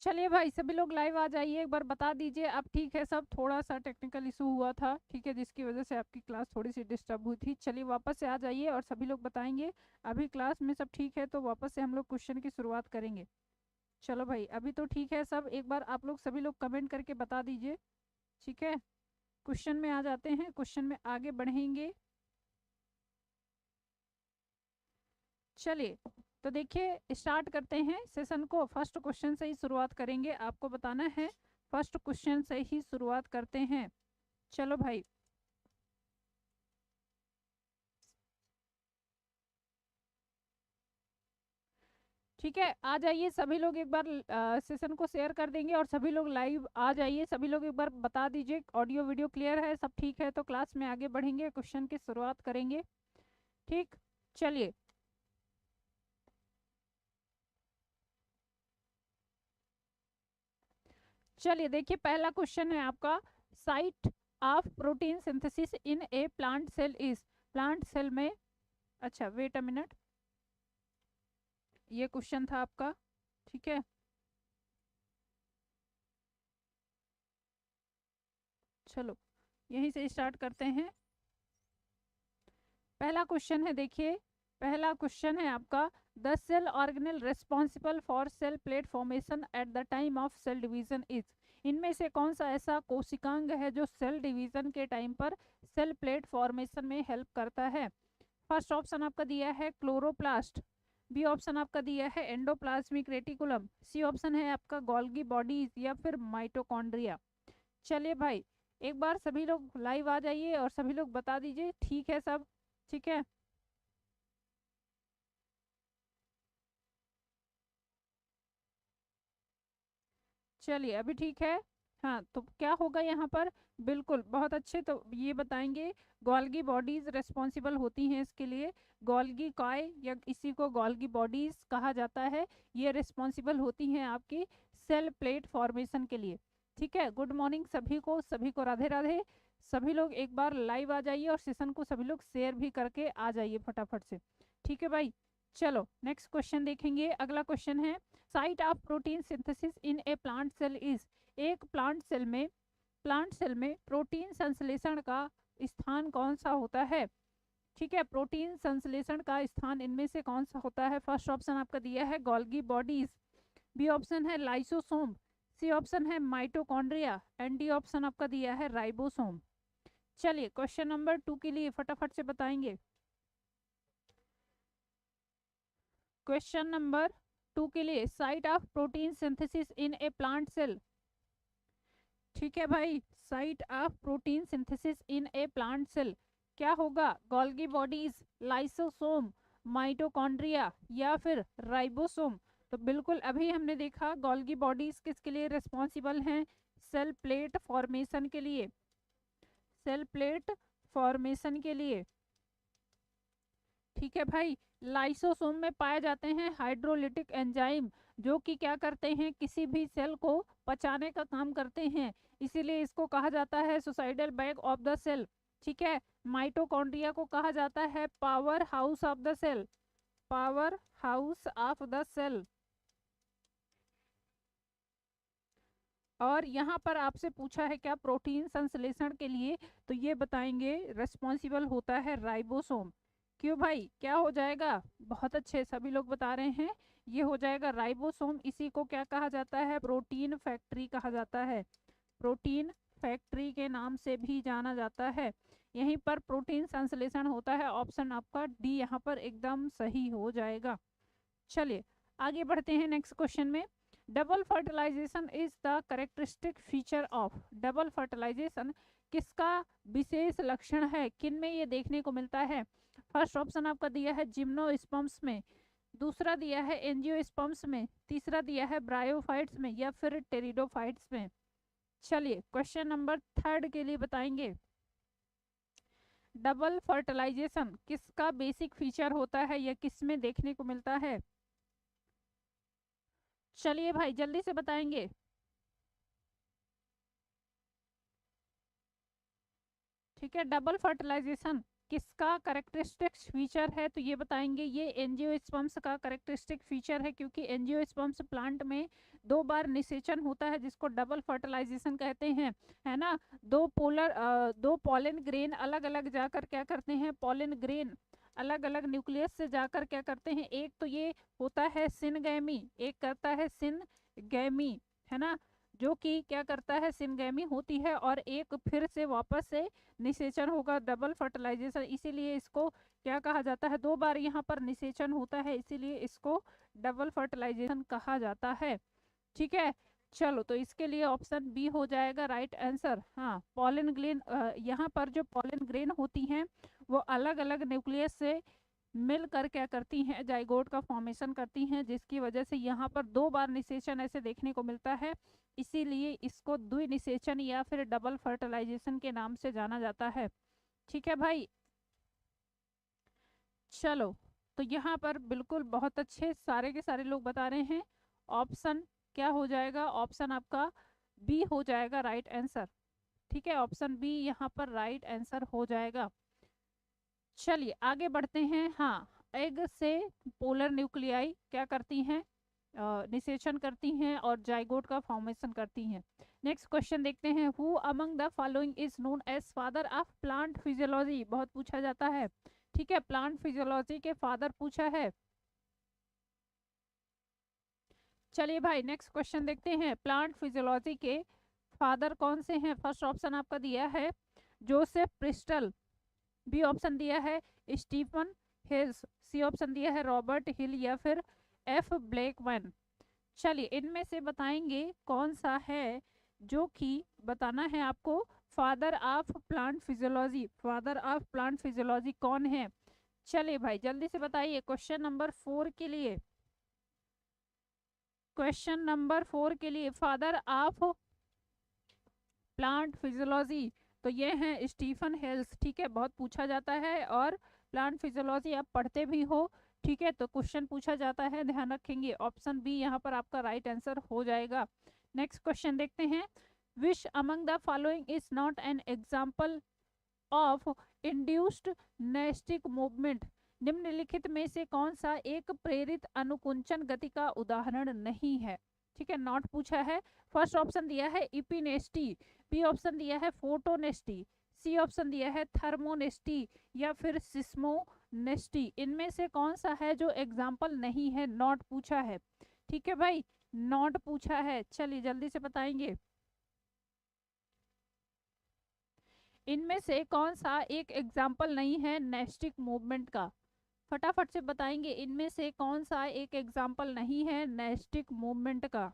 चलिए भाई, सभी लोग लाइव आ जाइए, एक बार बता दीजिए अब ठीक है सब। थोड़ा सा टेक्निकल इशू हुआ था, ठीक है, जिसकी वजह से आपकी क्लास थोड़ी सी डिस्टर्ब हुई थी। चलिए वापस से आ जाइए और सभी लोग बताएंगे। अभी क्लास में सब ठीक है तो वापस से हम लोग क्वेश्चन की शुरुआत करेंगे। चलो भाई, अभी तो ठीक है सब। एक बार आप लोग सभी लोग कमेंट करके बता दीजिए, ठीक है। क्वेश्चन में आ जाते हैं, क्वेश्चन में आगे बढ़ेंगे। चलिए, तो देखिए स्टार्ट करते हैं सेशन को। फर्स्ट क्वेश्चन से ही शुरुआत करेंगे, आपको बताना है। फर्स्ट क्वेश्चन से ही शुरुआत करते हैं। चलो भाई, ठीक है, आ जाइए सभी लोग। एक बार सेशन को शेयर कर देंगे और सभी लोग लाइव आ जाइए। सभी लोग एक बार बता दीजिए ऑडियो वीडियो क्लियर है, सब ठीक है तो क्लास में आगे बढ़ेंगे, क्वेश्चन की शुरुआत करेंगे। ठीक, चलिए। चलिए देखिए, पहला क्वेश्चन है आपका। Site of protein synthesis in a plant cell is. Plant cell में, अच्छा वेट अ मिनट, ये क्वेश्चन था आपका, ठीक है। चलो यहीं से स्टार्ट करते हैं। पहला क्वेश्चन है, देखिए पहला क्वेश्चन है आपका। The cell organelle responsible for cell plate formation at the time of cell division is. इनमें से कौन सा ऐसा कोशिकांग है जो सेल डिवीजन के टाइम पर सेल प्लेट फॉर्मेशन में हेल्प करता है। फर्स्ट ऑप्शन आपका दिया है क्लोरोप्लास्ट, बी ऑप्शन आपका दिया है एंडोप्लाज्मिक रेटिकुलम, सी ऑप्शन है आपका गोल्गी बॉडीज, या फिर माइटोकॉन्ड्रिया। चलिए भाई, एक बार सभी लोग लाइव आ जाइए और सभी लोग बता दीजिए, ठीक है सब, ठीक है। चलिए अभी ठीक है। हाँ, तो क्या होगा यहाँ पर। बिल्कुल बहुत अच्छे, तो ये बताएंगे गोल्गी बॉडीज रेस्पॉन्सिबल होती हैं इसके लिए। गोल्गी काय या इसी को गोल्गी बॉडीज कहा जाता है, ये रिस्पॉन्सिबल होती हैं आपकी सेल प्लेट फॉर्मेशन के लिए। ठीक है, गुड मॉर्निंग सभी को, सभी को राधे राधे। सभी लोग एक बार लाइव आ जाइए और सेशन को सभी लोग शेयर भी करके आ जाइए फटाफट से, ठीक है भाई। चलो नेक्स्ट क्वेश्चन देखेंगे। अगला क्वेश्चन है, site of protein synthesis in a plant cell is. एक प्लांट सेल में प्रोटीन संश्लेषण का स्थान कौन सा होता है। ठीक है, प्रोटीन संश्लेषण का स्थान इनमें से कौन सा होता है। फर्स्ट ऑप्शन आपका दिया है गोल्गी बॉडीज, बी ऑप्शन है लाइसोसोम, सी ऑप्शन है माइटोकॉन्ड्रिया, एंड डी ऑप्शन आपका दिया है राइबोसोम। चलिए क्वेश्चन नंबर 2 के लिए फटाफट से बताएंगे। क्वेश्चन नंबर 2 के लिए, site of protein synthesis in a plant cell. ठीक है भाई, site of protein synthesis in a plant cell क्या होगा। गोल्गी बॉडीज, लाइसोसोम, माइटोकॉन्ड्रिया, या फिर राइबोसोम। तो बिल्कुल अभी हमने देखा गोल्गी बॉडीज किसके लिए रिस्पॉन्सिबल हैं, सेल प्लेट फॉर्मेशन के लिए, सेल प्लेट फॉर्मेशन के लिए। ठीक है भाई, लाइसोसोम में पाए जाते हैं हाइड्रोलिटिक एंजाइम, जो कि क्या करते हैं, किसी भी सेल को पचाने का काम करते हैं, इसीलिए इसको कहा जाता है suicidal bag of the cell. ठीक है, माइटोकॉन्ड्रिया को कहा जाता है power house of the cell, power house of the cell. और यहाँ पर आपसे पूछा है क्या प्रोटीन संश्लेषण के लिए, तो ये बताएंगे रेस्पॉन्सिबल होता है राइबोसोम। क्यों भाई, क्या हो जाएगा, बहुत अच्छे सभी लोग बता रहे हैं, ये हो जाएगा राइबोसोम। इसी को क्या कहा जाता है, प्रोटीन फैक्ट्री कहा जाता है, प्रोटीन फैक्ट्री के नाम से भी जाना जाता है। यहीं पर प्रोटीन संश्लेषण होता है, ऑप्शन आपका डी यहाँ पर एकदम सही हो जाएगा। चलिए आगे बढ़ते हैं नेक्स्ट क्वेश्चन में। Double fertilisation is the characteristic feature of. Double fertilisation किसका विशेष लक्षण है, किन में ये देखने को मिलता है। फर्स्ट ऑप्शन आपका दिया है जिम्नोस्पर्म्स में, दूसरा दिया है एंजियोस्पर्म्स में, तीसरा दिया है ब्रायोफाइट्स में, या फिर टेरिडोफाइट्स में। चलिए क्वेश्चन नंबर 3 के लिए बताएंगे, डबल फर्टिलाइजेशन किसका बेसिक फीचर होता है या किस में देखने को मिलता है। चलिए भाई जल्दी से बताएंगे। ठीक है, डबल फर्टिलाइजेशन किसका कैरेक्टरिस्टिक्स फीचर है, तो ये बताएंगे ये एंजियोस्पर्म्स का कैरेक्टरिस्टिक फीचर है, क्योंकि एंजियोस्पर्म्स प्लांट में 2 बार निषेचन होता है जिसको डबल फर्टिलाइजेशन कहते हैं, है ना। दो पॉलन ग्रेन अलग अलग जाकर क्या करते हैं, पॉलन ग्रेन अलग अलग न्यूक्लियस से जाकर क्या करते हैं, एक तो ये होता है सिनगैमी, एक करता है सिनगैमी, है ना, जो कि क्या करता है, सिनगैमी होती है, और एक फिर से वापस से निषेचन होगा, डबल फर्टिलाइजेशन, इसीलिए इसको क्या कहा जाता है, 2 बार यहाँ पर निषेचन होता है, इसीलिए इसको डबल फर्टिलाइजेशन कहा जाता है। ठीक है, चलो तो इसके लिए ऑप्शन बी हो जाएगा राइट आंसर। हाँ, पॉलन ग्रेन, यहाँ पर जो पॉलन ग्रेन होती हैं वो अलग अलग न्यूक्लियस से मिलकर क्या करती हैं, जाइगोट का फॉर्मेशन करती हैं, जिसकी वजह से यहाँ पर 2 बार निषेचन ऐसे देखने को मिलता है, इसीलिए इसको द्विनिषेचन या फिर डबल फर्टिलाइजेशन के नाम से जाना जाता है। ठीक है भाई, चलो तो यहाँ पर बिल्कुल बहुत अच्छे सारे के सारे लोग बता रहे हैं, ऑप्शन क्या हो जाएगा, ऑप्शन आपका बी हो जाएगा राइट आंसर। ठीक है, ऑप्शन बी यहाँ पर राइट आंसर हो जाएगा। चलिए आगे बढ़ते हैं। हाँ, एग से पोलर न्यूक्लियाई क्या करती हैं, निषेचन करती हैं और जाइगोट का फॉर्मेशन करती हैं। नेक्स्ट क्वेश्चन देखते हैं, who among the following is known as father of plant physiology, बहुत पूछा जाता है। ठीक है, प्लांट फिजियोलॉजी के फादर पूछा है। चलिए भाई नेक्स्ट क्वेश्चन देखते हैं, प्लांट फिजियोलॉजी के फादर कौन से हैं। फर्स्ट ऑप्शन आपका दिया है जोसेफ प्रिस्टल, बी ऑप्शन दिया है स्टीफन हिल्स, सी ऑप्शन दिया है रॉबर्ट हिल, या फिर एफ ब्लैकमैन। चलिए इनमें से बताएंगे कौन सा है जो कि बताना है आपको, father of plant physiology, father of plant physiology कौन है। चलिए भाई जल्दी से बताइए, क्वेश्चन नंबर 4 के लिए, क्वेश्चन नंबर 4 के लिए फादर ऑफ प्लांट फिजियोलॉजी तो ये हैं स्टीफन हेल्स। ठीक है, बहुत पूछा जाता है और प्लांट फिजियोलॉजी आप पढ़ते भी हो। ठीक है, तो क्वेश्चन पूछा जाता है, ध्यान रखेंगे। ऑप्शन बी यहाँ पर आपका राइट आंसर हो जाएगा। नेक्स्ट क्वेश्चन देखते हैं, which among the following is not an example of induced nastic movement, निम्नलिखित में से कौन सा एक प्रेरित अनुकुंचन गति का उदाहरण नहीं है। ठीक है, नॉट पूछा है। फर्स्ट ऑप्शन दिया है इपिनेस्टी, बी ऑप्शन दिया है फोटोनेस्टी, सी ऑप्शन दिया है थर्मोनेस्टी, या फिर सिस्मोनेस्टी। इनमें से कौन सा है जो एग्जाम्पल नहीं है, नॉट पूछा है। ठीक है भाई, नॉट पूछा है। चलिए जल्दी से बताएंगे, इनमें से कौन सा एक एग्जाम्पल नहीं है नेस्टिक मूवमेंट का, फटाफट से बताएंगे, इनमें से कौन सा एक एग्जाम्पल नहीं है नेस्टिक मूवमेंट का।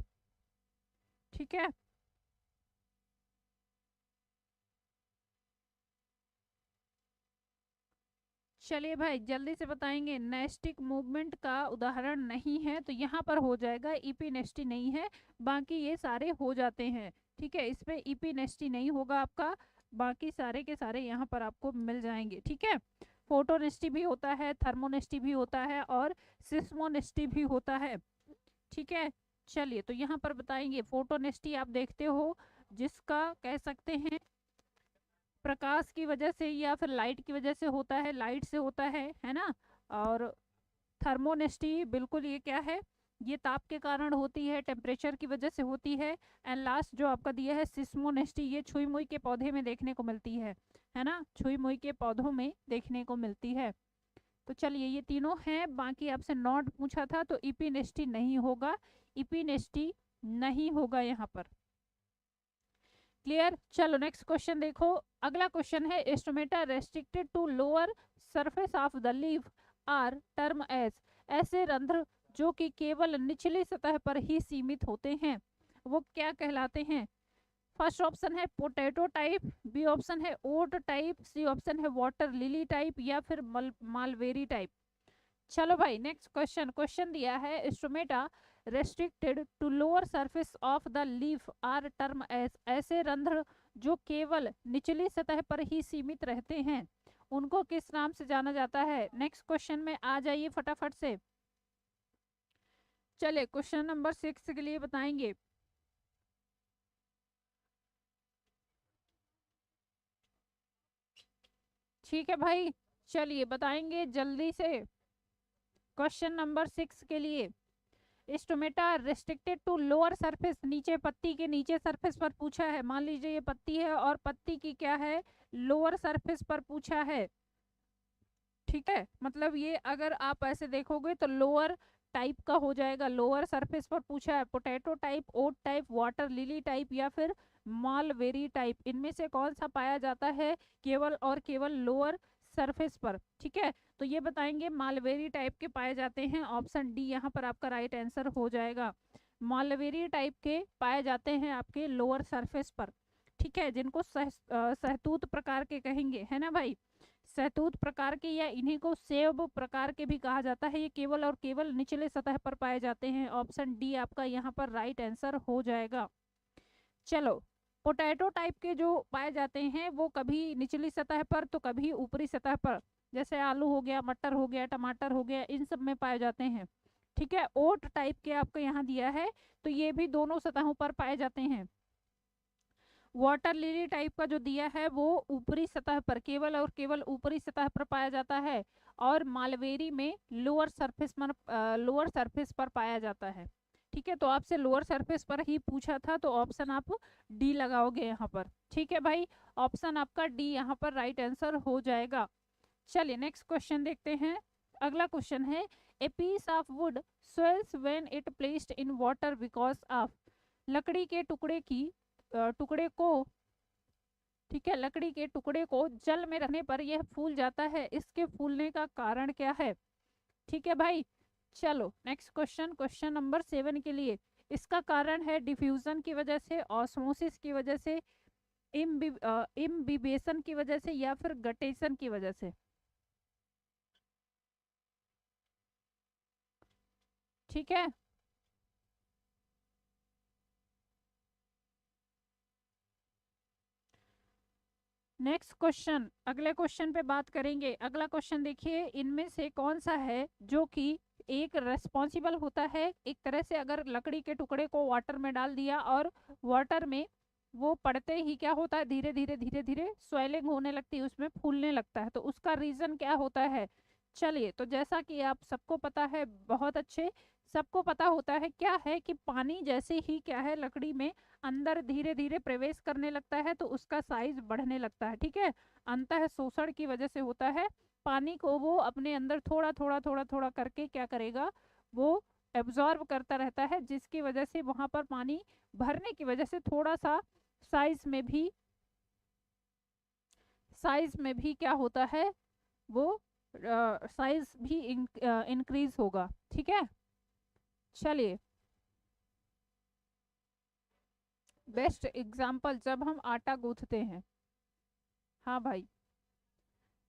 ठीक है, चलिए भाई जल्दी से बताएंगे, नेस्टिक मूवमेंट का उदाहरण नहीं है तो यहाँ पर हो जाएगा इपिनेस्टी नहीं है, बाकी ये सारे हो जाते हैं। ठीक है, इसमें इपिनेस्टी नहीं होगा आपका, बाकी सारे के सारे यहाँ पर आपको मिल जाएंगे। ठीक है, फोटोनेस्टी भी होता है, थर्मोनेस्टी भी होता है और सिस्मोनेस्टी भी होता है। ठीक है, चलिए तो यहाँ पर बताएंगे, फोटोनेस्टी आप देखते हो जिसका कह सकते हैं प्रकाश की वजह से या फिर लाइट की वजह से होता है, लाइट से होता है ना। और थर्मोनेस्टी बिल्कुल ये क्या है, ये ताप के कारण होती है, टेम्परेचर की वजह से होती है। एंड लास्ट जो आपका दिया है सिस्मोनेस्टी, ये छुई मुई के पौधे में देखने को मिलती है ना, छुई मुई के पौधों में देखने को मिलती है। तो चलिए ये तीनों हैं, बाकी आपसे नॉट पूछा था तो इपिनेस्टी नहीं होगा, इपिनेस्टी नहीं होगा यहाँ पर। क्लियर, चलो नेक्स्ट क्वेश्चन देखो। अगला क्वेश्चन है, stomata restricted to lower surface of the leaf are termed as, ऐसे रंध्र जो कि केवल निचली सतह पर ही सीमित होते हैं वो क्या कहलाते हैं। फर्स्ट ऑप्शन है पोटैटो टाइप, बी ऑप्शन है ओट टाइप, सी ऑप्शन है वाटर लिली टाइप, या फिर मालवेरी टाइप। चलो भाई नेक्स्ट क्वेश्चन, क्वेश्चन दिया है stomata restricted to lower surface of the leaf are termed as, ऐसे रंध्र जो केवल निचली सतह पर ही सीमित रहते हैं उनको किस नाम से जाना जाता है। नेक्स्ट क्वेश्चन में आ जाइए फटाफट से। चले क्वेश्चन नंबर 6 के लिए बताएंगे, ठीक है भाई। चलिए बताएंगे जल्दी से। क्वेश्चन नंबर 6 के लिए, stomata restricted to lower surface, नीचे पत्ती के नीचे सरफेस पर पूछा है। मान लीजिए ये पत्ती है और पत्ती की क्या है, लोअर सरफेस पर पूछा है। ठीक है, मतलब ये अगर आप ऐसे देखोगे तो लोअर टाइप का हो जाएगा, लोअर सरफेस पर पूछा है। पोटैटो टाइप, ओट टाइप, वाटर लिली टाइप या फिर मालवेरी टाइप, इनमें से कौन सा पाया जाता है केवल और केवल लोअर सरफेस पर। ठीक है, तो ये बताएंगे मालवेरी टाइप के पाए जाते हैं। ऑप्शन डी यहाँ पर आपका राइट आंसर हो जाएगा। मालवेरी टाइप के पाए जाते हैं आपके लोअर सरफेस पर। ठीक है, जिनको सहतूत प्रकार के कहेंगे, है ना भाई। सहतूत प्रकार के या इन्हीं को सेब प्रकार के भी कहा जाता है। ये केवल और केवल निचले सतह पर पाए जाते हैं। ऑप्शन डी आपका यहाँ पर राइट आंसर हो जाएगा। चलो, पोटैटो टाइप के जो पाए जाते हैं वो कभी निचली सतह पर तो कभी ऊपरी सतह पर, जैसे आलू हो गया, मटर हो गया, टमाटर हो गया, इन सब में पाए जाते हैं। ठीक है, ओट टाइप के आपको यहाँ दिया है तो ये भी दोनों सतहों पर पाए जाते हैं। वाटर लिली टाइप का जो दिया है वो ऊपरी सतह पर, केवल और केवल ऊपरी सतह पर पाया जाता है। और मालवेरी में लोअर सरफेस पर पाया जाता है। ठीक है, तो आपसे लोअर सरफेस पर ही पूछा था तो ऑप्शन आप डी लगाओगे यहाँ पर। ठीक है भाई, ऑप्शन आपका डी यहाँ पर राइट आंसर हो जाएगा। चलिए नेक्स्ट क्वेश्चन देखते हैं। अगला क्वेश्चन है, a piece of wood swells when it placed in water because of, लकड़ी के टुकड़े को, ठीक है, लकड़ी के टुकड़े को जल में रखने पर यह फूल जाता है, इसके फूलने का कारण क्या है। ठीक है भाई, चलो नेक्स्ट क्वेश्चन, क्वेश्चन नंबर 7 के लिए, इसका कारण है डिफ्यूजन की वजह से, ऑस्मोसिस की वजह से, इम्बिबेशन की वजह से या फिर गटेशन की वजह से। ठीक है, नेक्स्ट क्वेश्चन, अगले क्वेश्चन पे बात करेंगे। अगला क्वेश्चन देखिए, इनमें से कौन सा है जो कि एक रेस्पॉन्सिबल होता है, एक तरह से अगर लकड़ी के टुकड़े को वाटर में डाल दिया और वाटर में वो पड़ते ही क्या होता है, धीरे धीरे धीरे धीरे स्वेलिंग होने लगती है, उसमें फूलने लगता है, तो उसका रीजन क्या होता है। चलिए, तो जैसा कि आप सबको पता है, बहुत अच्छे सबको पता होता है क्या है कि पानी जैसे ही क्या है लकड़ी में अंदर धीरे धीरे प्रवेश करने लगता है तो उसका साइज बढ़ने लगता है। ठीक है, अंतः शोषण की वजह से होता है, पानी को वो अपने अंदर थोड़ा थोड़ा थोड़ा थोड़ा करके क्या करेगा, वो एब्जॉर्ब करता रहता है, जिसकी वजह से वहां पर पानी भरने की वजह से थोड़ा सा साइज में भी क्या होता है, वो साइज भी इंक्रीज होगा। ठीक है, चलिए, बेस्ट एग्जाम्पल जब हम आटा गूंथते हैं। हाँ भाई,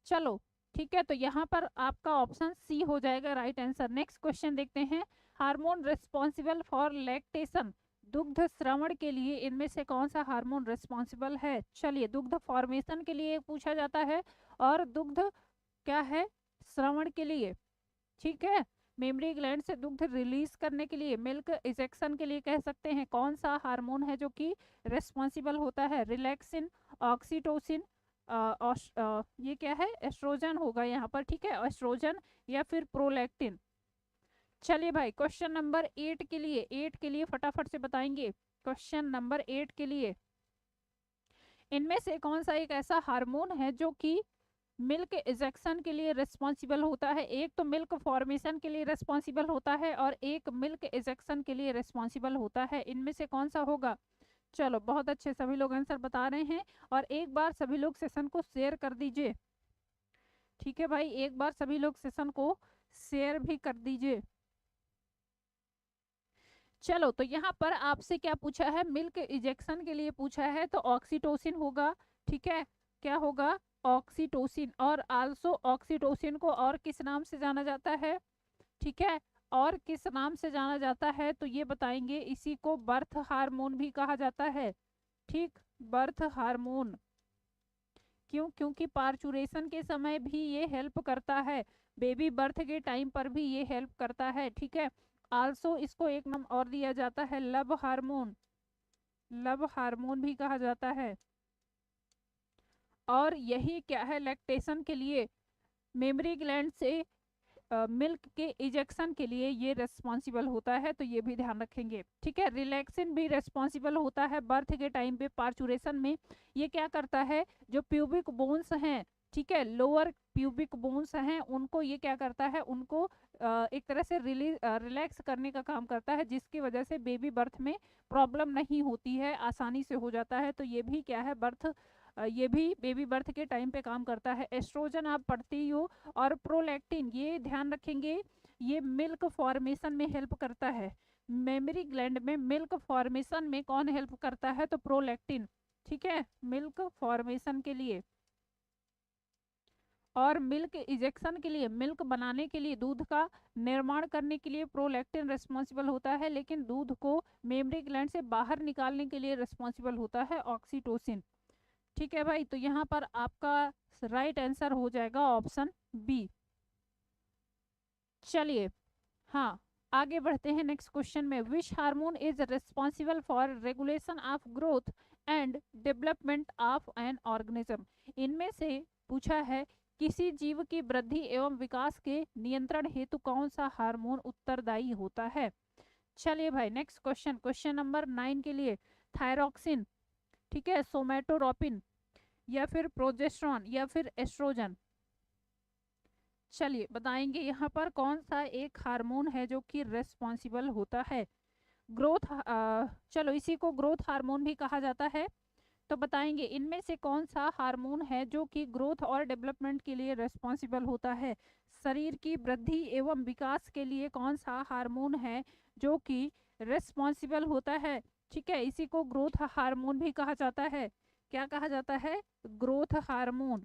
चलो ठीक है, तो यहाँ पर आपका ऑप्शन सी हो जाएगा राइट आंसर। नेक्स्ट क्वेश्चन देखते हैं, हार्मोन रिस्पॉन्सिबल फॉर लैक्टेशन, दुग्ध श्रवण के लिए इनमें से कौन सा हार्मोन रिस्पॉन्सिबल है। चलिए, दुग्ध फॉर्मेशन के लिए पूछा जाता है और दुग्ध क्या है, श्रवण के लिए। ठीक है, मेमरी ग्लैंड से दुग्ध रिलीज करने के लिए, मिल्क इजेक्शन के लिए कह सकते हैं, कौन सा हार्मोन है जो कि रिस्पॉन्सिबल होता है, रिलैक्सिन, ऑक्सीटोसिन, ये क्या है, एस्ट्रोजन होगा यहाँ पर। ठीक है, एस्ट्रोजन या फिर प्रोलैक्टिन। चलिए भाई, क्वेश्चन नंबर 8 के लिए, फटाफट से बताएंगे। क्वेश्चन नंबर 8 के लिए, इनमें से कौन सा एक ऐसा हार्मोन है जो कि मिल्क इजेक्शन के लिए रिस्पॉन्सिबल होता है। एक तो मिल्क फॉर्मेशन के लिए रिस्पॉन्सिबल होता है और एक मिल्क इजेक्शन के लिए रिस्पॉन्सिबल होता है, इनमें से कौन सा होगा। चलो, बहुत अच्छे, सभी लोग आंसर बता रहे हैं और एक बार सभी लोग सेशन को शेयर कर दीजिए। ठीक है भाई, एक बार सभी लोग सेशन को शेयर भी कर दीजिए। चलो, तो यहाँ पर आपसे क्या पूछा है, मिल्क इजेक्शन के लिए पूछा है तो ऑक्सीटोसिन होगा। ठीक है, क्या होगा, ऑक्सीटोसिन। और आल्सो ऑक्सीटोसिन को और किस नाम से जाना जाता है, ठीक है, और किस नाम से जाना जाता है तो ये बताएंगे, इसी को बर्थ हार्मोन भी कहा जाता है। ठीक, बर्थ हार्मोन, क्यों, क्योंकि पार्चुरेशन के समय भी ये हेल्प करता है, बेबी बर्थ के टाइम पर भी ये हेल्प करता है। ठीक है, आल्सो इसको एक नाम और दिया जाता है, लव हार्मोन, लव हार्मोन भी कहा जाता है। और यही क्या है, लैक्टेशन के लिए मेमरी ग्लैंड से मिल्क के इजेक्शन के लिए ये रिस्पॉन्सिबल होता है, तो ये भी ध्यान रखेंगे। ठीक है, रिलैक्सिन भी रिस्पॉन्सिबल होता है बर्थ के टाइम पे पार्चुरेशन में। ये क्या करता है, जो प्यूबिक बोन्स हैं, ठीक है, लोअर प्यूबिक बोन्स हैं, उनको ये क्या करता है, उनको एक तरह से रिलैक्स करने का काम करता है, जिसकी वजह से बेबी बर्थ में प्रॉब्लम नहीं होती है, आसानी से हो जाता है। तो ये भी क्या है, ये भी बेबी बर्थ के टाइम पे काम करता है। एस्ट्रोजन आप पढ़ती ही हो, और प्रोलैक्टिन ये ध्यान रखेंगे, ये मिल्क फॉर्मेशन में हेल्प करता है। मेमरी ग्लैंड में मिल्क फॉर्मेशन में कौन हेल्प करता है, तो प्रोलैक्टिन। ठीक है, मिल्क फॉर्मेशन के लिए और मिल्क इजेक्शन के लिए, मिल्क बनाने के लिए, दूध का निर्माण करने के लिए प्रोलैक्टिन रिस्पॉन्सिबल होता है, लेकिन दूध को मेमरी ग्लैंड से बाहर निकालने के लिए रिस्पॉन्सिबल होता है ऑक्सीटोसिन। ठीक है भाई, तो यहाँ पर आपका राइट आंसर हो जाएगा ऑप्शन बी। चलिए, हाँ, आगे बढ़ते हैं नेक्स्ट क्वेश्चन में। Which hormone is responsible for regulation of growth and development of an organism. इनमें से पूछा है किसी जीव की वृद्धि एवं विकास के नियंत्रण हेतु कौन सा हार्मोन उत्तरदायी होता है। चलिए भाई, नेक्स्ट क्वेश्चन, क्वेश्चन नंबर 9 के लिए, थायरॉक्सिन, ठीक है, सोमेटोरोपिन, या फिर प्रोजेस्टेरॉन, या फिर एस्ट्रोजन। चलिए बताएंगे यहाँ पर कौन सा एक हार्मोन है जो कि रेस्पॉन्सिबल होता है ग्रोथ, चलो इसी को ग्रोथ हार्मोन भी कहा जाता है। तो बताएंगे इनमें से कौन सा हार्मोन है जो कि ग्रोथ और डेवलपमेंट के लिए रेस्पॉन्सिबल होता है। शरीर की वृद्धि एवं विकास के लिए कौन सा हार्मोन है जो कि रेस्पॉन्सिबल होता है। ठीक है, इसी को ग्रोथ हार्मोन भी कहा जाता है। क्या कहा जाता है, ग्रोथ हार्मोन।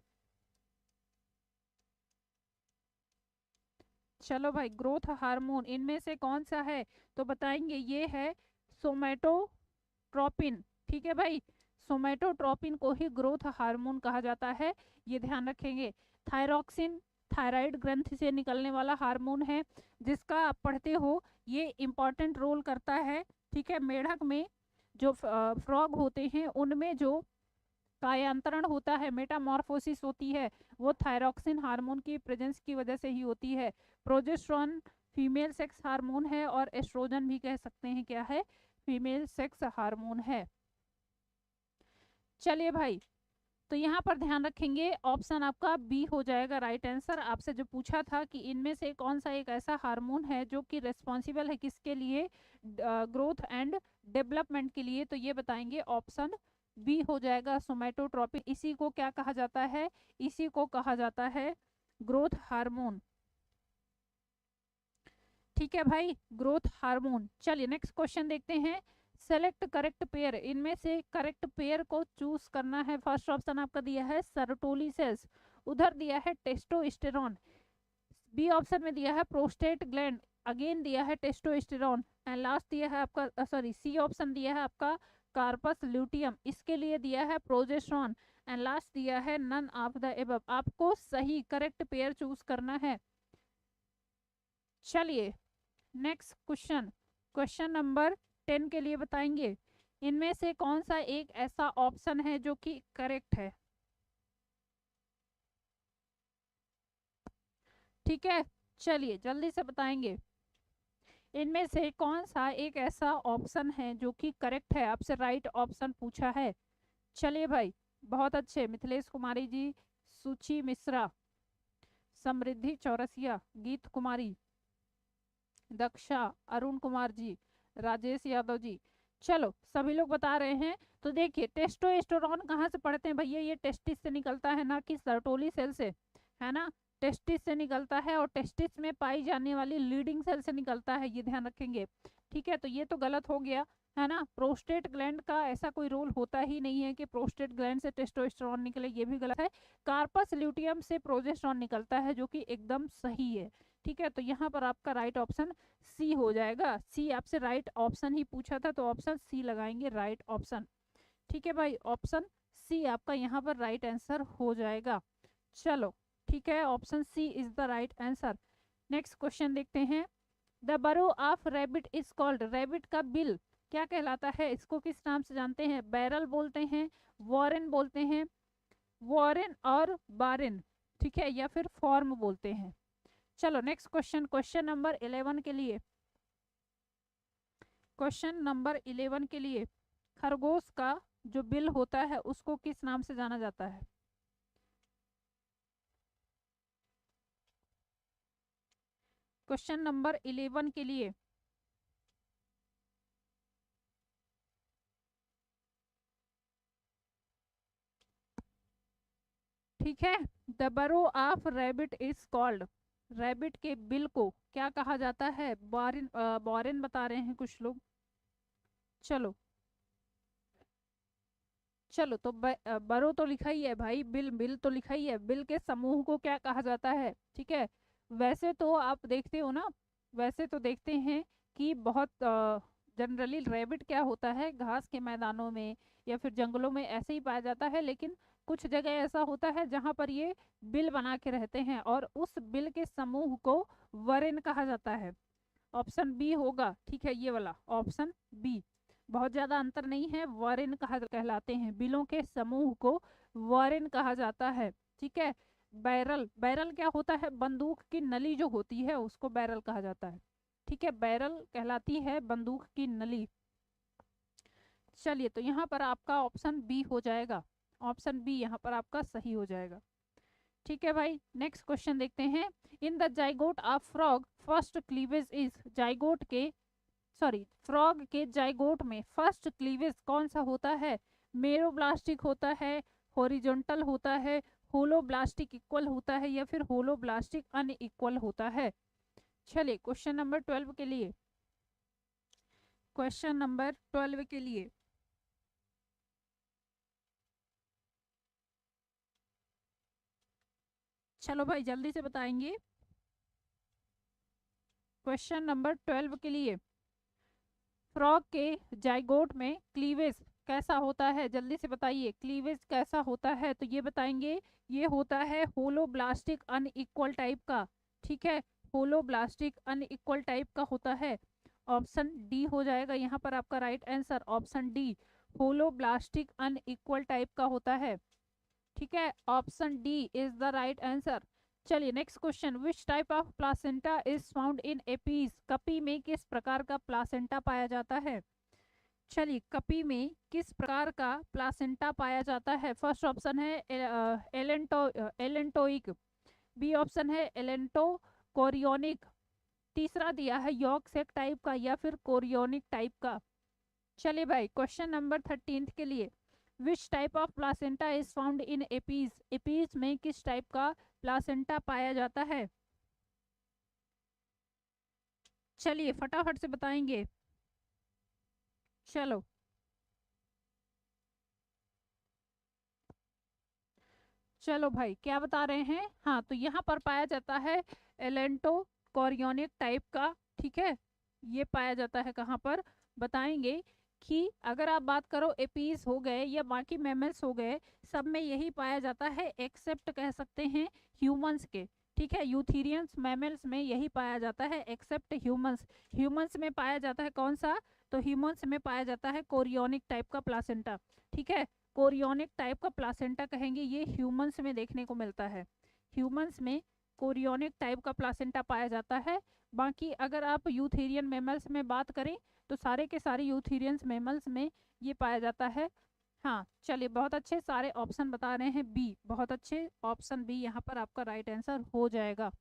चलो भाई, ग्रोथ हार्मोन इनमें से कौन सा है, तो बताएंगे ये है सोमैटोट्रोपिन। ठीक है भाई, सोमैटोट्रोपिन को ही ग्रोथ हार्मोन कहा जाता है, ये ध्यान रखेंगे। थायरॉक्सिन थायराइड ग्रंथि से निकलने वाला हार्मोन है, जिसका आप पढ़ते हो, ये इंपॉर्टेंट रोल करता है। ठीक है, मेढक में जो फ्रॉग होते हैं उनमें जो कायांतरण होता है, मेटामॉर्फोसिस होती है, वो थायरॉक्सिन हार्मोन की प्रेजेंस की वजह से ही होती है। प्रोजेस्टेरॉन फीमेल सेक्स हार्मोन है, और एस्ट्रोजन भी कह सकते हैं क्या है, फीमेल सेक्स हार्मोन है। चलिए भाई, तो यहाँ पर ध्यान रखेंगे ऑप्शन आपका बी हो जाएगा राइट आंसर। आपसे जो पूछा था कि इनमें से कौन सा एक ऐसा हार्मोन है जो कि रेस्पॉन्सिबल है किसके लिए, ग्रोथ एंड डेवलपमेंट के लिए, तो ये बताएंगे ऑप्शन बी हो जाएगा सोमैटोट्रोपिन। इसी को क्या कहा जाता है, इसी को कहा जाता है ग्रोथ हार्मोन। ठीक है भाई, ग्रोथ हार्मोन। चलिए नेक्स्ट क्वेश्चन देखते हैं। सेलेक्ट करेक्ट पेयर, इनमें से करेक्ट पेयर को चूज करना है। फर्स्ट ऑप्शन आपका दिया है सर्टोली सेल्स, उधर दिया है टेस्टोस्टेरॉन, बी ऑप्शन में दिया है प्रोस्टेट ग्लैंड, अगेन दिया है टेस्टोस्टेरॉन, एंड लास्ट दिया है आपका सॉरी सी ऑप्शन दिया है आपका कार्पस ल्यूटियम, इसके लिए दिया है प्रोजेस्टेरॉन, एंड लास्ट दिया है नन ऑफ द एबव। आपको सही करेक्ट पेयर चूज करना है। चलिए नेक्स्ट क्वेश्चन, क्वेश्चन नंबर 10 के लिए बताएंगे इनमें से कौन सा एक ऐसा ऑप्शन है जो कि करेक्ट है। ठीक है, चलिए जल्दी से बताएंगे इनमें से कौन सा एक ऐसा ऑप्शन है जो कि करेक्ट है। आपसे राइट ऑप्शन पूछा है। चलिए भाई, बहुत अच्छे, मिथिलेश कुमारी जी, सुची मिश्रा, समृद्धि चौरसिया, गीत कुमारी, दक्षा, अरुण कुमार जी, राजेश यादव जी, चलो सभी लोग बता रहे हैं। तो देखिए टेस्टोस्टेरोन कहाँ से पढ़ते हैं भैया, ये टेस्टिस से निकलता है, ना कि सर्टोली सेल से, है ना, टेस्टिस से निकलता है, और टेस्टिस में पाई जाने वाली लीडिंग सेल से निकलता है, ये ध्यान रखेंगे। ठीक है, तो ये तो गलत हो गया, है ना। प्रोस्टेट ग्लैंड का ऐसा कोई रोल होता ही नहीं है कि प्रोस्टेट ग्लैंड से टेस्टोस्टेरोन निकले, ये भी गलत है। कार्पस ल्यूटियम से प्रोजेस्टेरोन निकलता है, जो कि एकदम सही है। ठीक है, तो यहाँ पर आपका राइट ऑप्शन सी हो जाएगा। सी, आपसे राइट ऑप्शन ही पूछा था, तो ऑप्शन सी लगाएंगे राइट ऑप्शन। ठीक है भाई, ऑप्शन सी आपका यहाँ पर राइट आंसर हो जाएगा। चलो ठीक है, option C is the right answer. Next question देखते हैं। The burrow of rabbit is called, rabbit का बिल क्या कहलाता है, इसको किस नाम से जानते हैं। बैरल बोलते हैं, वॉरेन बोलते हैं, वॉरेन और बारेन। ठीक है, या फिर फॉर्म बोलते हैं। चलो नेक्स्ट क्वेश्चन, क्वेश्चन नंबर 11 के लिए, क्वेश्चन नंबर 11 के लिए खरगोश का जो बिल होता है उसको किस नाम से जाना जाता है? क्वेश्चन नंबर 11 के लिए ठीक है, the burrow of rabbit is called, rabbit के बिल को क्या कहा जाता है? बॉरिन, बॉरिन बता रहे हैं कुछ लोग। चलो चलो तो बरो तो लिखा ही है भाई, बिल बिल तो लिखा ही है, बिल के समूह को क्या कहा जाता है? ठीक है, वैसे तो आप देखते हो ना, वैसे तो देखते हैं कि बहुत जनरली रैबिट क्या होता है, घास के मैदानों में या फिर जंगलों में ऐसे ही पाया जाता है, लेकिन कुछ जगह ऐसा होता है जहां पर ये बिल बना के रहते हैं और उस बिल के समूह को वरेन कहा जाता है। ऑप्शन बी होगा, ठीक है, ये वाला ऑप्शन बी। बहुत ज्यादा अंतर नहीं है, वॉरेन कहा कहलाते हैं, बिलों के समूह को वॉरेन कहा जाता है। ठीक है, बैरल, बैरल क्या होता है? बंदूक की नली जो होती है उसको बैरल कहा जाता है। ठीक है, बैरल कहलाती है बंदूक की नली। चलिए, तो यहाँ पर आपका ऑप्शन बी हो जाएगा, ऑप्शन बी यहाँ पर आपका सही हो जाएगा। ठीक है भाई, नेक्स्ट क्वेश्चन देखते हैं। In the zygote of frog first cleavage is, zygote के, सॉरी, फ्रॉग के जाइगोट में फर्स्ट क्लीवेज कौन सा होता है? मेरोब्लास्टिक होता है, हॉरिजॉन्टल होता है, होलोब्लास्टिक इक्वल होता है, या फिर होलोब्लास्टिक अनइक्वल होता है? चलिए क्वेश्चन नंबर 12 के लिए, क्वेश्चन नंबर 12 के लिए चलो भाई जल्दी से बताएंगे। क्वेश्चन नंबर 12 के लिए फ्रॉग के जाइगोट में क्लीवेज कैसा होता है? जल्दी से बताइए, क्लीवेज कैसा होता है? तो ये बताएंगे, ये होता है होलोब्लास्टिक अनइक्वल टाइप का। ठीक है, होलोब्लास्टिक अनइक्वल टाइप का होता है। ऑप्शन डी हो जाएगा यहाँ पर आपका right answer, option D, holoblastic unequal type का होता है। ठीक है, option D is the right answer. चलिए next question, which type of placenta is found in apes, कपी में किस प्रकार का प्लासेंटा पाया जाता है? चलिए, कपी में किस प्रकार का प्लासेंटा पाया जाता है? फर्स्ट ऑप्शन है एलेंटोइक, बी ऑप्शन है एलेंटो कोरियोनिक, तीसरा दिया है यॉर्क सेक टाइप का, या फिर कोरियोनिक टाइप का। चलिए भाई, क्वेश्चन नंबर 13 के लिए, विच type of placenta is found in APs, APs में किस टाइप का प्लासेंटा पाया जाता है? चलिए फटाफट से बताएंगे। चलो चलो भाई, क्या बता रहे हैं? हाँ, तो यहाँ पर पाया जाता है एलेंटो कोरियोनिक टाइप का। ठीक है, ये पाया जाता है कहाँ पर? बताएंगे कि अगर आप बात करो एपीज हो गए या बाकी मैमल्स हो गए, सब में यही पाया जाता है, एक्सेप्ट कह सकते हैं ह्यूमंस के। ठीक है, यूथेरियंस मैमल्स में यही पाया जाता है एक्सेप्ट ह्यूमंस। ह्यूमंस में पाया जाता है कौन सा? तो ह्यूमंस में पाया जाता है कोरियोनिक टाइप का प्लासेंटा। ठीक है, कोरियोनिक टाइप का प्लासेंटा कहेंगे, ये ह्यूमंस में देखने को मिलता है, ह्यूमंस में कोरियोनिक टाइप का प्लासेंटा पाया जाता है। बाकी अगर आप यूथेरियन मैमल्स में बात करें तो सारे के सारे यूथेरियंस मैमल्स में ये पाया जाता है। हाँ चलिए, बहुत अच्छे, सारे ऑप्शन बता रहे हैं बी, बहुत अच्छे, ऑप्शन बी यहाँ पर आपका राइट आंसर हो जाएगा।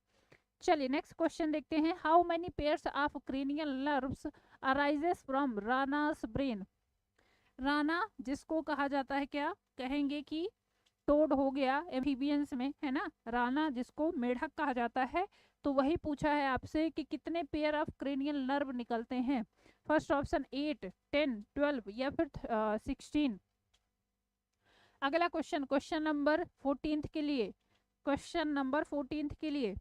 चलिए नेक्स्ट क्वेश्चन देखते हैं, how many pairs of cranial nerves arises from rana's brain, rana जिसको कहा जाता है, क्या कहेंगे कि टोड हो गया एम्फीबियंस में, है ना, राना जिसको मेढक कहा जाता है, तो वही पूछा है आपसे कि कितने पेयर ऑफ क्रेनियल नर्व निकलते हैं? फर्स्ट ऑप्शन 8, 10, 12 या फिर 16। अगला क्वेश्चन, क्वेश्चन नंबर 14 के लिए, क्वेश्चन नंबर 14 के लिए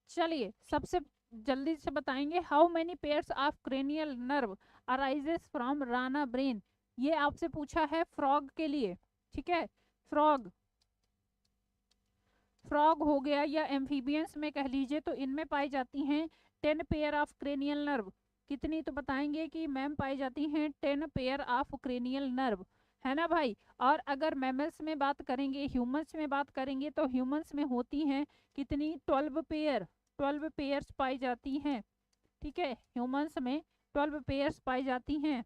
चलिए सबसे जल्दी से बताएंगे, how many pairs of cranial nerve arises from Rana brain, ये आपसे पूछा है फ्रॉग के लिए। ठीक है, फ्रॉग, फ्रॉग हो गया या एम्फीबियंस में कह लीजिए, तो इनमें पाई जाती हैं 10 पेयर ऑफ क्रेनियल नर्व। कितनी तो बताएंगे कि मैम पाई जाती हैं 10 पेयर ऑफ क्रेनियल नर्व, है ना भाई। और अगर मैमल्स में बात करेंगे, ह्यूमंस में बात करेंगे, तो ह्यूमंस में होती हैं कितनी, 12 पेयर, 12 पेयर्स पाई जाती हैं। ठीक है, ह्यूमंस में 12 पेयर्स पाई जाती हैं।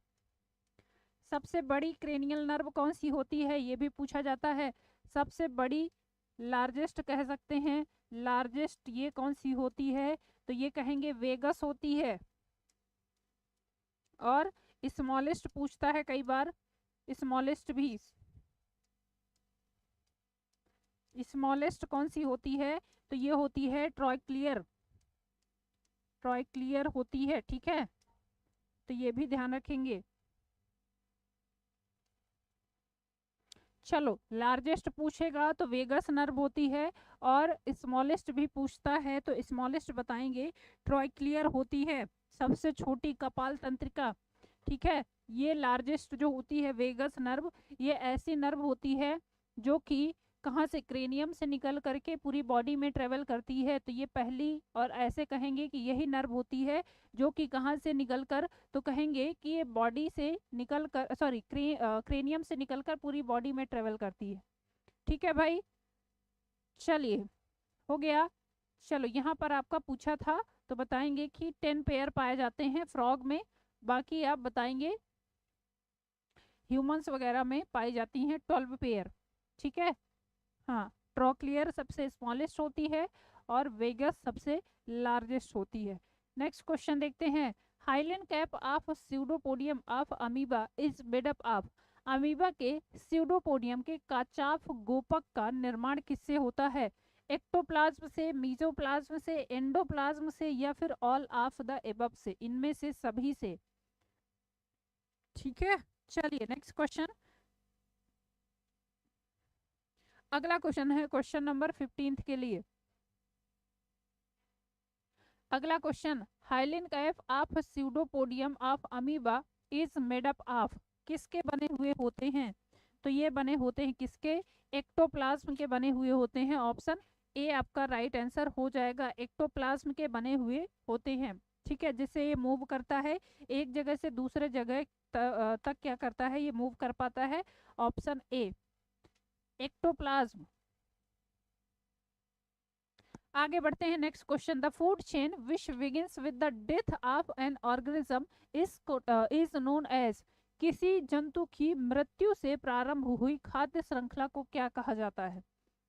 सबसे बड़ी क्रेनियल नर्व कौन सी होती है, ये भी पूछा जाता है। सबसे बड़ी, लार्जेस्ट कह सकते हैं, लार्जेस्ट ये कौन सी होती है, तो ये कहेंगे वेगस होती है। और स्मॉलेस्ट पूछता है कई बार, स्मॉलेस्ट भी, स्मॉलेस्ट कौन सी होती है, तो ये होती है ट्राइक्लियर, ट्राइक्लियर होती है। ठीक है, तो ये भी ध्यान रखेंगे। चलो, लार्जेस्ट पूछेगा तो वेगस नर्व होती है, और स्मॉलेस्ट भी पूछता है तो स्मॉलेस्ट बताएंगे ट्राइक्लियर होती है, सबसे छोटी कपाल तंत्रिका। ठीक है, ये लार्जेस्ट जो होती है वेगस नर्व, ये ऐसी नर्व होती है जो कि कहाँ से, क्रेनियम से निकल करके पूरी बॉडी में ट्रेवल करती है। तो ये पहली, और ऐसे कहेंगे कि यही नर्व होती है जो कि कहाँ से निकल कर, तो कहेंगे कि ये बॉडी से निकल कर, सॉरी क्रेनियम से निकल कर पूरी बॉडी में ट्रेवल करती है। ठीक है भाई, चलिए हो गया। चलो, यहाँ पर आपका पूछा था तो बताएंगे कि 10 पेयर पाए जाते हैं फ्रॉग में, बाकी आप बताएंगे ह्यूमंस वगैरह में पाई जाती हैं 12 पेयर। ठीक है, हाँ, ट्रोक्लियर सबसे स्मॉलेस्ट होती है और वेगस सबसे लार्जेस्ट होती है। नेक्स्ट क्वेश्चन देखते हैं। Hyaline cap of pseudopodium of amoeba is made up of, amoeba के स्यूडोपोडियम के काचाफ गोपक का निर्माण किससे होता है, एक्टोप्लाज्म से, मीजोप्लाज्म से, एंडोप्लाज्म से, या फिर ऑल ऑफ द एबव से, इनमें से सभी से। ठीक है, चलिए नेक्स्ट क्वेश्चन। अगला क्वेश्चन है क्वेश्चन नंबर 15 के लिए। अगला question, hyaline cap of pseudopodium of amoeba is made up of, किसके बने हुए होते हैं, तो ये बने होते हैं किसके, एक्टोप्लाज्म के बने हुए होते हैं। ऑप्शन ए आपका राइट आंसर हो जाएगा, एक्टोप्लाज्म के बने हुए होते हैं। ठीक है, जिससे ये मूव करता है एक जगह से दूसरे जगह तक क्या करता है, ये मूव कर पाता है। Option A ectoplasm. आगे बढ़ते हैं, next question. The food chain which begins with the death of an organism is known as, किसी जंतु की मृत्यु से प्रारंभ हुई खाद्य श्रृंखला को क्या कहा जाता है।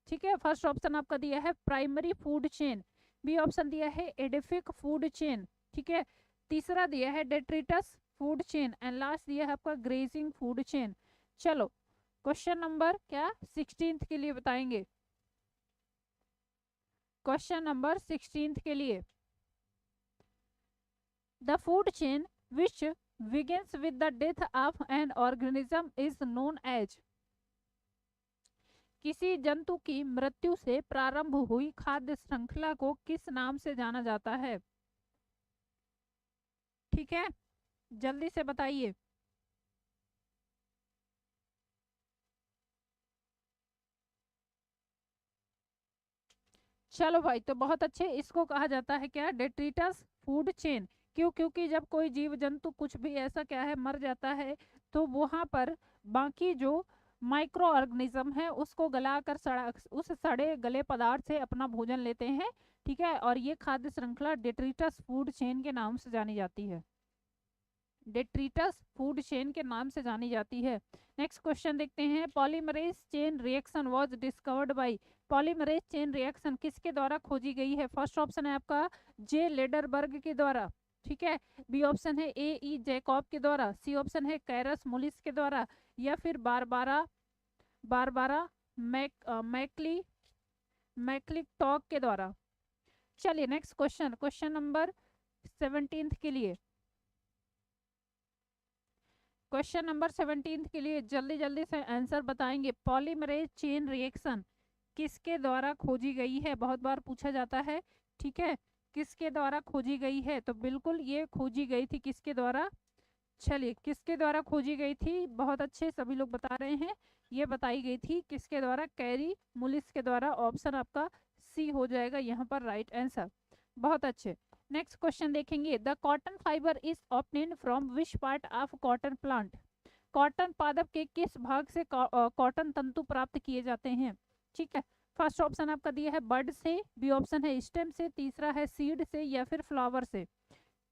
ठीक है, फर्स्ट ऑप्शन आपका दिया है primary food chain, B option दिया है एडिफिक फूड चेन। ठीक है, तीसरा दिया है detritus food chain, and last दिया है आपका ग्रेजिंग फूड चेन। चलो, क्वेश्चन नंबर क्या 16 के लिए बताएंगे, क्वेश्चन नंबर 16 के लिए। The food chain which begins with the death of an organism is known as, किसी जंतु की मृत्यु से प्रारंभ हुई खाद्य श्रृंखला को किस नाम से जाना जाता है। ठीक है, जल्दी से बताइए। चलो भाई, तो बहुत अच्छे, इसको कहा जाता है क्या, डेट्रिटस फूड चेन। क्यों, क्योंकि जब कोई जीव जंतु कुछ भी ऐसा क्या है मर जाता है, तो वहां पर बाकी जो माइक्रो ऑर्गेनिज्म है उसको गलाकर उस सड़े गले पदार्थ से अपना भोजन लेते हैं। ठीक है, और ये खाद्य श्रृंखला डेट्रिटस फूड चेन के नाम से जानी जाती है, डेट्रिटस फूड चेन के नाम से जानी जाती है। नेक्स्ट क्वेश्चन देखते हैं। Polymerase chain reaction was discovered by, polymerase chain reaction किसके द्वारा खोजी गई है। फर्स्ट ऑप्शन है आपका जे लेडरबर्ग के द्वारा। ठीक है, बी ऑप्शन है ए ई जैकॉब के द्वारा, सी ऑप्शन है कैरस मुलिस के द्वारा, या फिर बारबारा बारबारा मैक्लिकटॉक के द्वारा। चलिए नेक्स्ट क्वेश्चन, क्वेश्चन नंबर 17 के लिए। क्वेश्चन नंबर 17 के लिए जल्दी जल्दी से आंसर बताएंगे। पॉलीमरेज चेन रिएक्शन किसके द्वारा खोजी गई है, बहुत बार पूछा जाता है। ठीक है, किसके द्वारा खोजी गई है, तो बिल्कुल ये खोजी गई थी किसके द्वारा। चलिए, किसके द्वारा खोजी गई थी, बहुत अच्छे सभी लोग बता रहे हैं, ये बताई गई थी किसके द्वारा, कैरी मुलिस के द्वारा। ऑप्शन आपका सी हो जाएगा यहाँ पर राइट आंसर। बहुत अच्छे, नेक्स्ट क्वेश्चन देखेंगे, the cotton fibre is obtained from which part of cotton plant. Cotton पादप के किस भाग से कॉटन तंतु प्राप्त किए जाते हैं। ठीक है, फर्स्ट ऑप्शन आपका दिया है बड से, बी ऑप्शन है स्टेम से, तीसरा है सीड से या फिर फ्लावर से।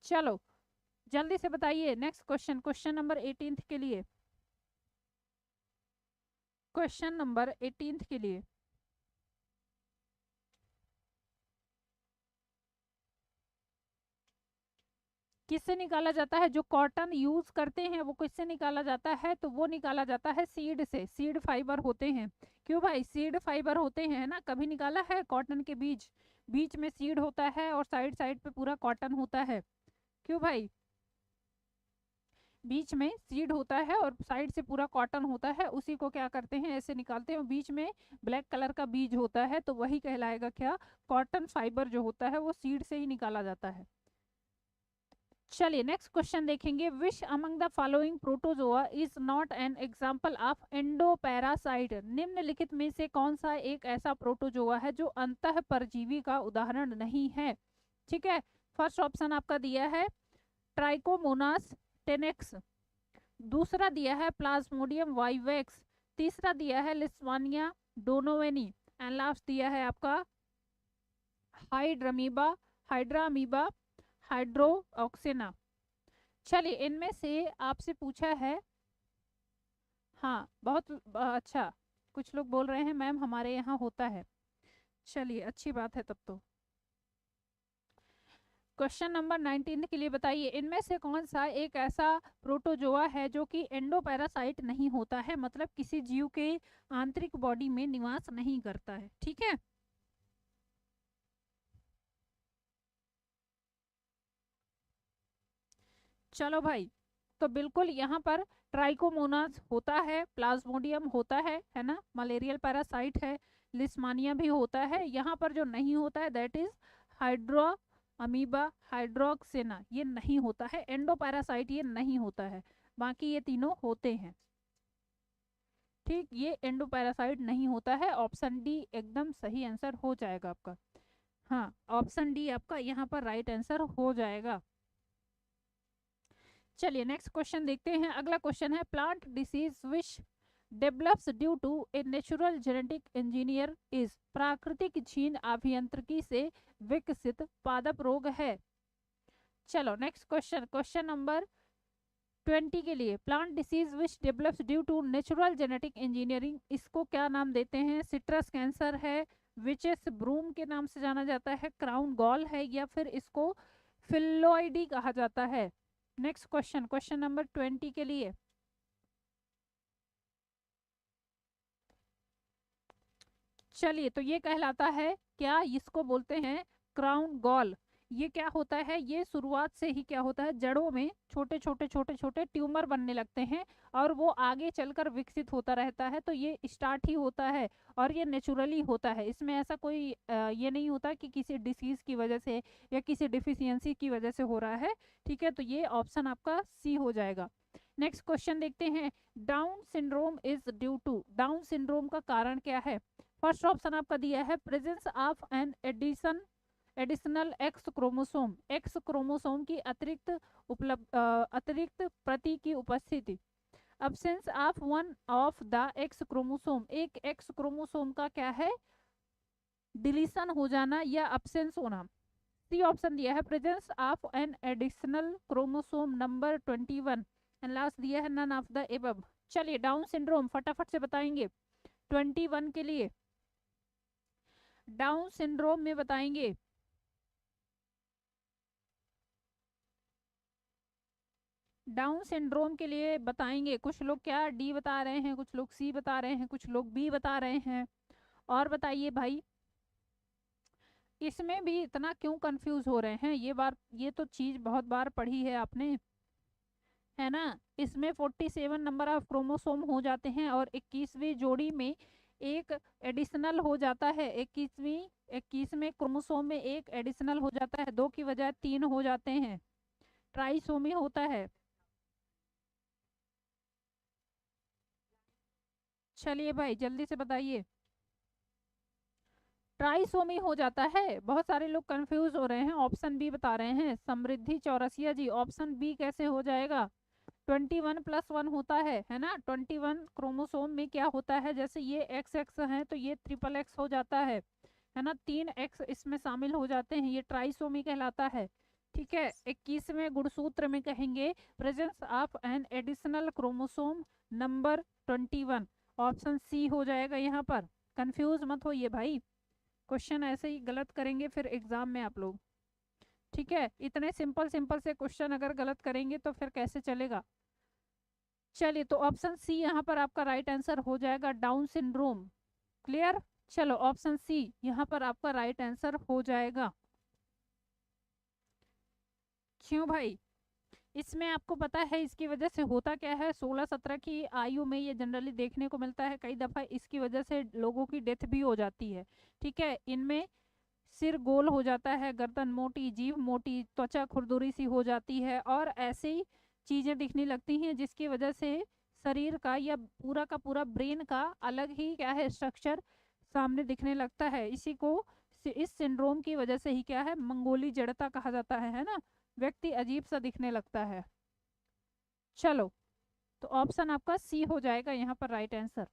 चलो जल्दी से बताइए। नेक्स्ट क्वेश्चन, क्वेश्चन नंबर 18 के लिए, क्वेश्चन नंबर 18 के लिए किससे निकाला जाता है। जो कॉटन यूज करते हैं वो किससे निकाला जाता है, तो वो निकाला जाता है सीड से। सीड फाइबर होते हैं। क्यों भाई, सीड फाइबर होते हैं ना, कभी निकाला है कॉटन के बीज, बीच में सीड होता है और साइड साइड पे पूरा कॉटन होता है। क्यों भाई, बीच में सीड होता है और साइड से पूरा कॉटन होता है, उसी को क्या करते हैं ऐसे निकालते हैं। बीच में ब्लैक कलर का बीज होता है, तो वही कहलाएगा क्या, कॉटन फाइबर जो होता है वो सीड से ही निकाला जाता है। चलिए नेक्स्ट क्वेश्चन देखेंगे, which among the following protozoa is not an example of endoparasite. निम्नलिखित में से कौन सा एक ऐसा प्रोटोजोआ है जो अंतः परजीवी का उदाहरण नहीं है। ठीक है, फर्स्ट ऑप्शन आपका दिया है ट्राइकोमोनास टेनेक्स, दूसरा दिया है प्लाज्मोडियम वाइवेक्स, तीसरा दिया है लिस्वानिया डोनोवेनी, एंड लास्ट दिया है आपका हाइड्रामीबा हाइड्रामीबा हाइड्रोक्सिना। चलिए इनमें से आपसे पूछा है, हाँ बहुत अच्छा, कुछ लोग बोल रहे हैं मैम हमारे यहाँ होता है। चलिए अच्छी बात है तब तो। क्वेश्चन नंबर 19 के लिए बताइए, इनमें से कौन सा एक ऐसा प्रोटोजोआ है जो कि एंडोपैरासाइट नहीं होता है, मतलब किसी जीव के आंतरिक बॉडी में निवास नहीं करता है। ठीक है, चलो भाई, तो बिल्कुल यहाँ पर ट्राइकोमोनास होता है, प्लाज्मोडियम होता है ना, मलेरियल पैरासाइट है, लिस्मानिया भी होता है। यहाँ पर जो नहीं होता है दैट इज हाइड्रो अमीबा हाइड्रोक्सिना, ये नहीं होता है। एंडोपैरासाइट ये नहीं होता है, बाकी ये तीनों होते हैं। ठीक, ये एंडोपैरासाइट नहीं होता है। ऑप्शन डी एकदम सही आंसर हो जाएगा आपका। हाँ, ऑप्शन डी आपका यहाँ पर राइट आंसर हो जाएगा। चलिए नेक्स्ट क्वेश्चन देखते हैं। अगला क्वेश्चन है, plant disease which develops due to a natural genetic engineer is. प्राकृतिक जीन अभियांत्रिकी से विकसित पादप रोग है। चलो नेक्स्ट क्वेश्चन, क्वेश्चन नंबर 20 के लिए, plant disease which develops due to natural genetic engineering, इसको क्या नाम देते हैं। सिट्रस कैंसर है, विचेस ब्रूम के नाम से जाना जाता है, क्राउन गॉल है, या फिर इसको फिलोइडी कहा जाता है। नेक्स्ट क्वेश्चन, क्वेश्चन नंबर 20 के लिए, चलिए तो ये कहलाता है क्या, इसको बोलते हैं क्राउन गॉल। ये क्या होता है, ये शुरुआत से ही क्या होता है, जड़ों में छोटे छोटे छोटे छोटे ट्यूमर बनने लगते हैं और वो आगे चलकर विकसित होता रहता है। तो ये स्टार्ट ही होता है और ये नेचुरली होता है। इसमें ऐसा कोई ये नहीं होता कि किसी डिसीज की वजह से या किसी डिफिशियंसी की वजह से हो रहा है। ठीक है, तो ये ऑप्शन आपका सी हो जाएगा। नेक्स्ट क्वेश्चन देखते हैं, Down syndrome is due to, Down syndrome का कारण क्या है। फर्स्ट ऑप्शन आपका दिया है presence of an additional X chromosome, X chromosome की अतिरिक्त प्रति की उपस्थिति, absence of one of the X chromosome, एक एक्स क्रोमोसोम का क्या है, डिलीशन हो जाना या अब्सेंस होना। सी ऑप्शन दिया है presence of an additional chromosome number 21, and last दिया है नन ऑफ द एबव। चलिए डाउन सिंड्रोम फटाफट से बताएंगे 21 के लिए, डाउन सिंड्रोम में बताएंगे। डाउन सिंड्रोम के लिए बताएंगे, कुछ लोग क्या डी बता रहे हैं, कुछ लोग सी बता रहे हैं, कुछ लोग बी बता रहे हैं। और बताइए भाई, इसमें भी इतना क्यों कंफ्यूज हो रहे हैं। ये तो चीज बहुत बार पढ़ी है आपने, है ना। इसमें 47 नंबर ऑफ क्रोमोसोम हो जाते हैं और 21वीं जोड़ी में एक एडिशनल हो जाता है। 21वें क्रोमोसोम में एक एडिशनल हो जाता है, 2 की बजाय 3 हो जाते हैं, ट्राइसोमी होता है। चलिए भाई जल्दी से बताइए, ट्राइसोमी हो जाता है। बहुत सारे लोग कंफ्यूज हो रहे हैं, ऑप्शन बी बता रहे हैं, समृद्धि चौरसिया जी, ऑप्शन बी कैसे हो जाएगा? 21+1 होता है ना। 21 क्रोमोसोम में क्या होता है, जैसे ये एक्स एक्स है तो ये ट्रिपल एक्स हो जाता है ना, 3 एक्स इसमें शामिल हो जाते हैं, ये ट्राइसोमी कहलाता है। ठीक है, 21वें गुणसूत्र में कहेंगे presence of an additional chromosome number 21, option C हो जाएगा यहाँ पर। कंफ्यूज मत होइए भाई, क्वेश्चन ऐसे ही गलत करेंगे फिर एग्जाम में आप लोग। ठीक है, इतने सिंपल सिंपल से क्वेश्चन अगर गलत करेंगे तो फिर कैसे चलेगा। चलिए, तो ऑप्शन सी यहाँ पर आपका राइट आंसर हो जाएगा, डाउन सिंड्रोम। क्लियर? चलो, ऑप्शन सी यहाँ पर आपका राइट आंसर हो जाएगा। क्यों भाई? इसमें आपको पता है इसकी वजह से होता क्या है, 16-17 की आयु में ये जनरली देखने को मिलता है, कई दफा इसकी वजह से लोगों की डेथ भी हो जाती है। ठीक है, इनमें सिर गोल हो जाता है, गर्दन मोटी, जीभ मोटी, त्वचा खुरदुरी सी हो जाती है और ऐसी चीजें दिखने लगती हैं जिसकी वजह से शरीर का या पूरा का पूरा ब्रेन का अलग ही क्या है स्ट्रक्चर सामने दिखने लगता है। इसी को इस सिंड्रोम की वजह से ही क्या है मंगोली जड़ता कहा जाता है ना, व्यक्ति अजीब सा दिखने लगता है। चलो, तो ऑप्शन आपका सी हो जाएगा यहाँ पर राइट आंसर।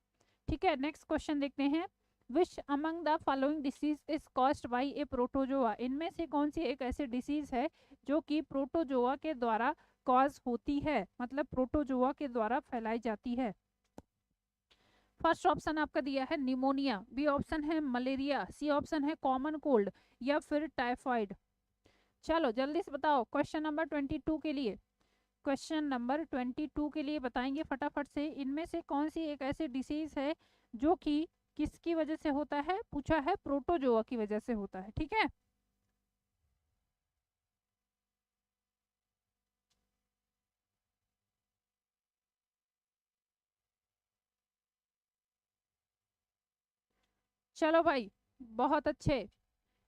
ठीक है, नेक्स्ट क्वेश्चन देखते हैं। Which among the following disease is caused by A protozoa, इनमें से कौन सी एक ऐसी डिसीज है जो कि प्रोटोजोआ के द्वारा कॉज होती है, मतलब प्रोटोजोआ के द्वारा फैलाई जाती है। फर्स्ट ऑप्शन आपका दिया है निमोनिया, बी ऑप्शन है मलेरिया, सी ऑप्शन है कॉमन कोल्ड या फिर टाइफाइड। चलो जल्दी से बताओ, क्वेश्चन नंबर 22 के लिए, क्वेश्चन नंबर 22 के लिए बताएंगे फटाफट से, इनमें से कौन सी एक ऐसी डिसीज है जो कि किसकी वजह से होता है, पूछा है प्रोटोजोआ की वजह से होता है। ठीक है, चलो भाई, बहुत अच्छे।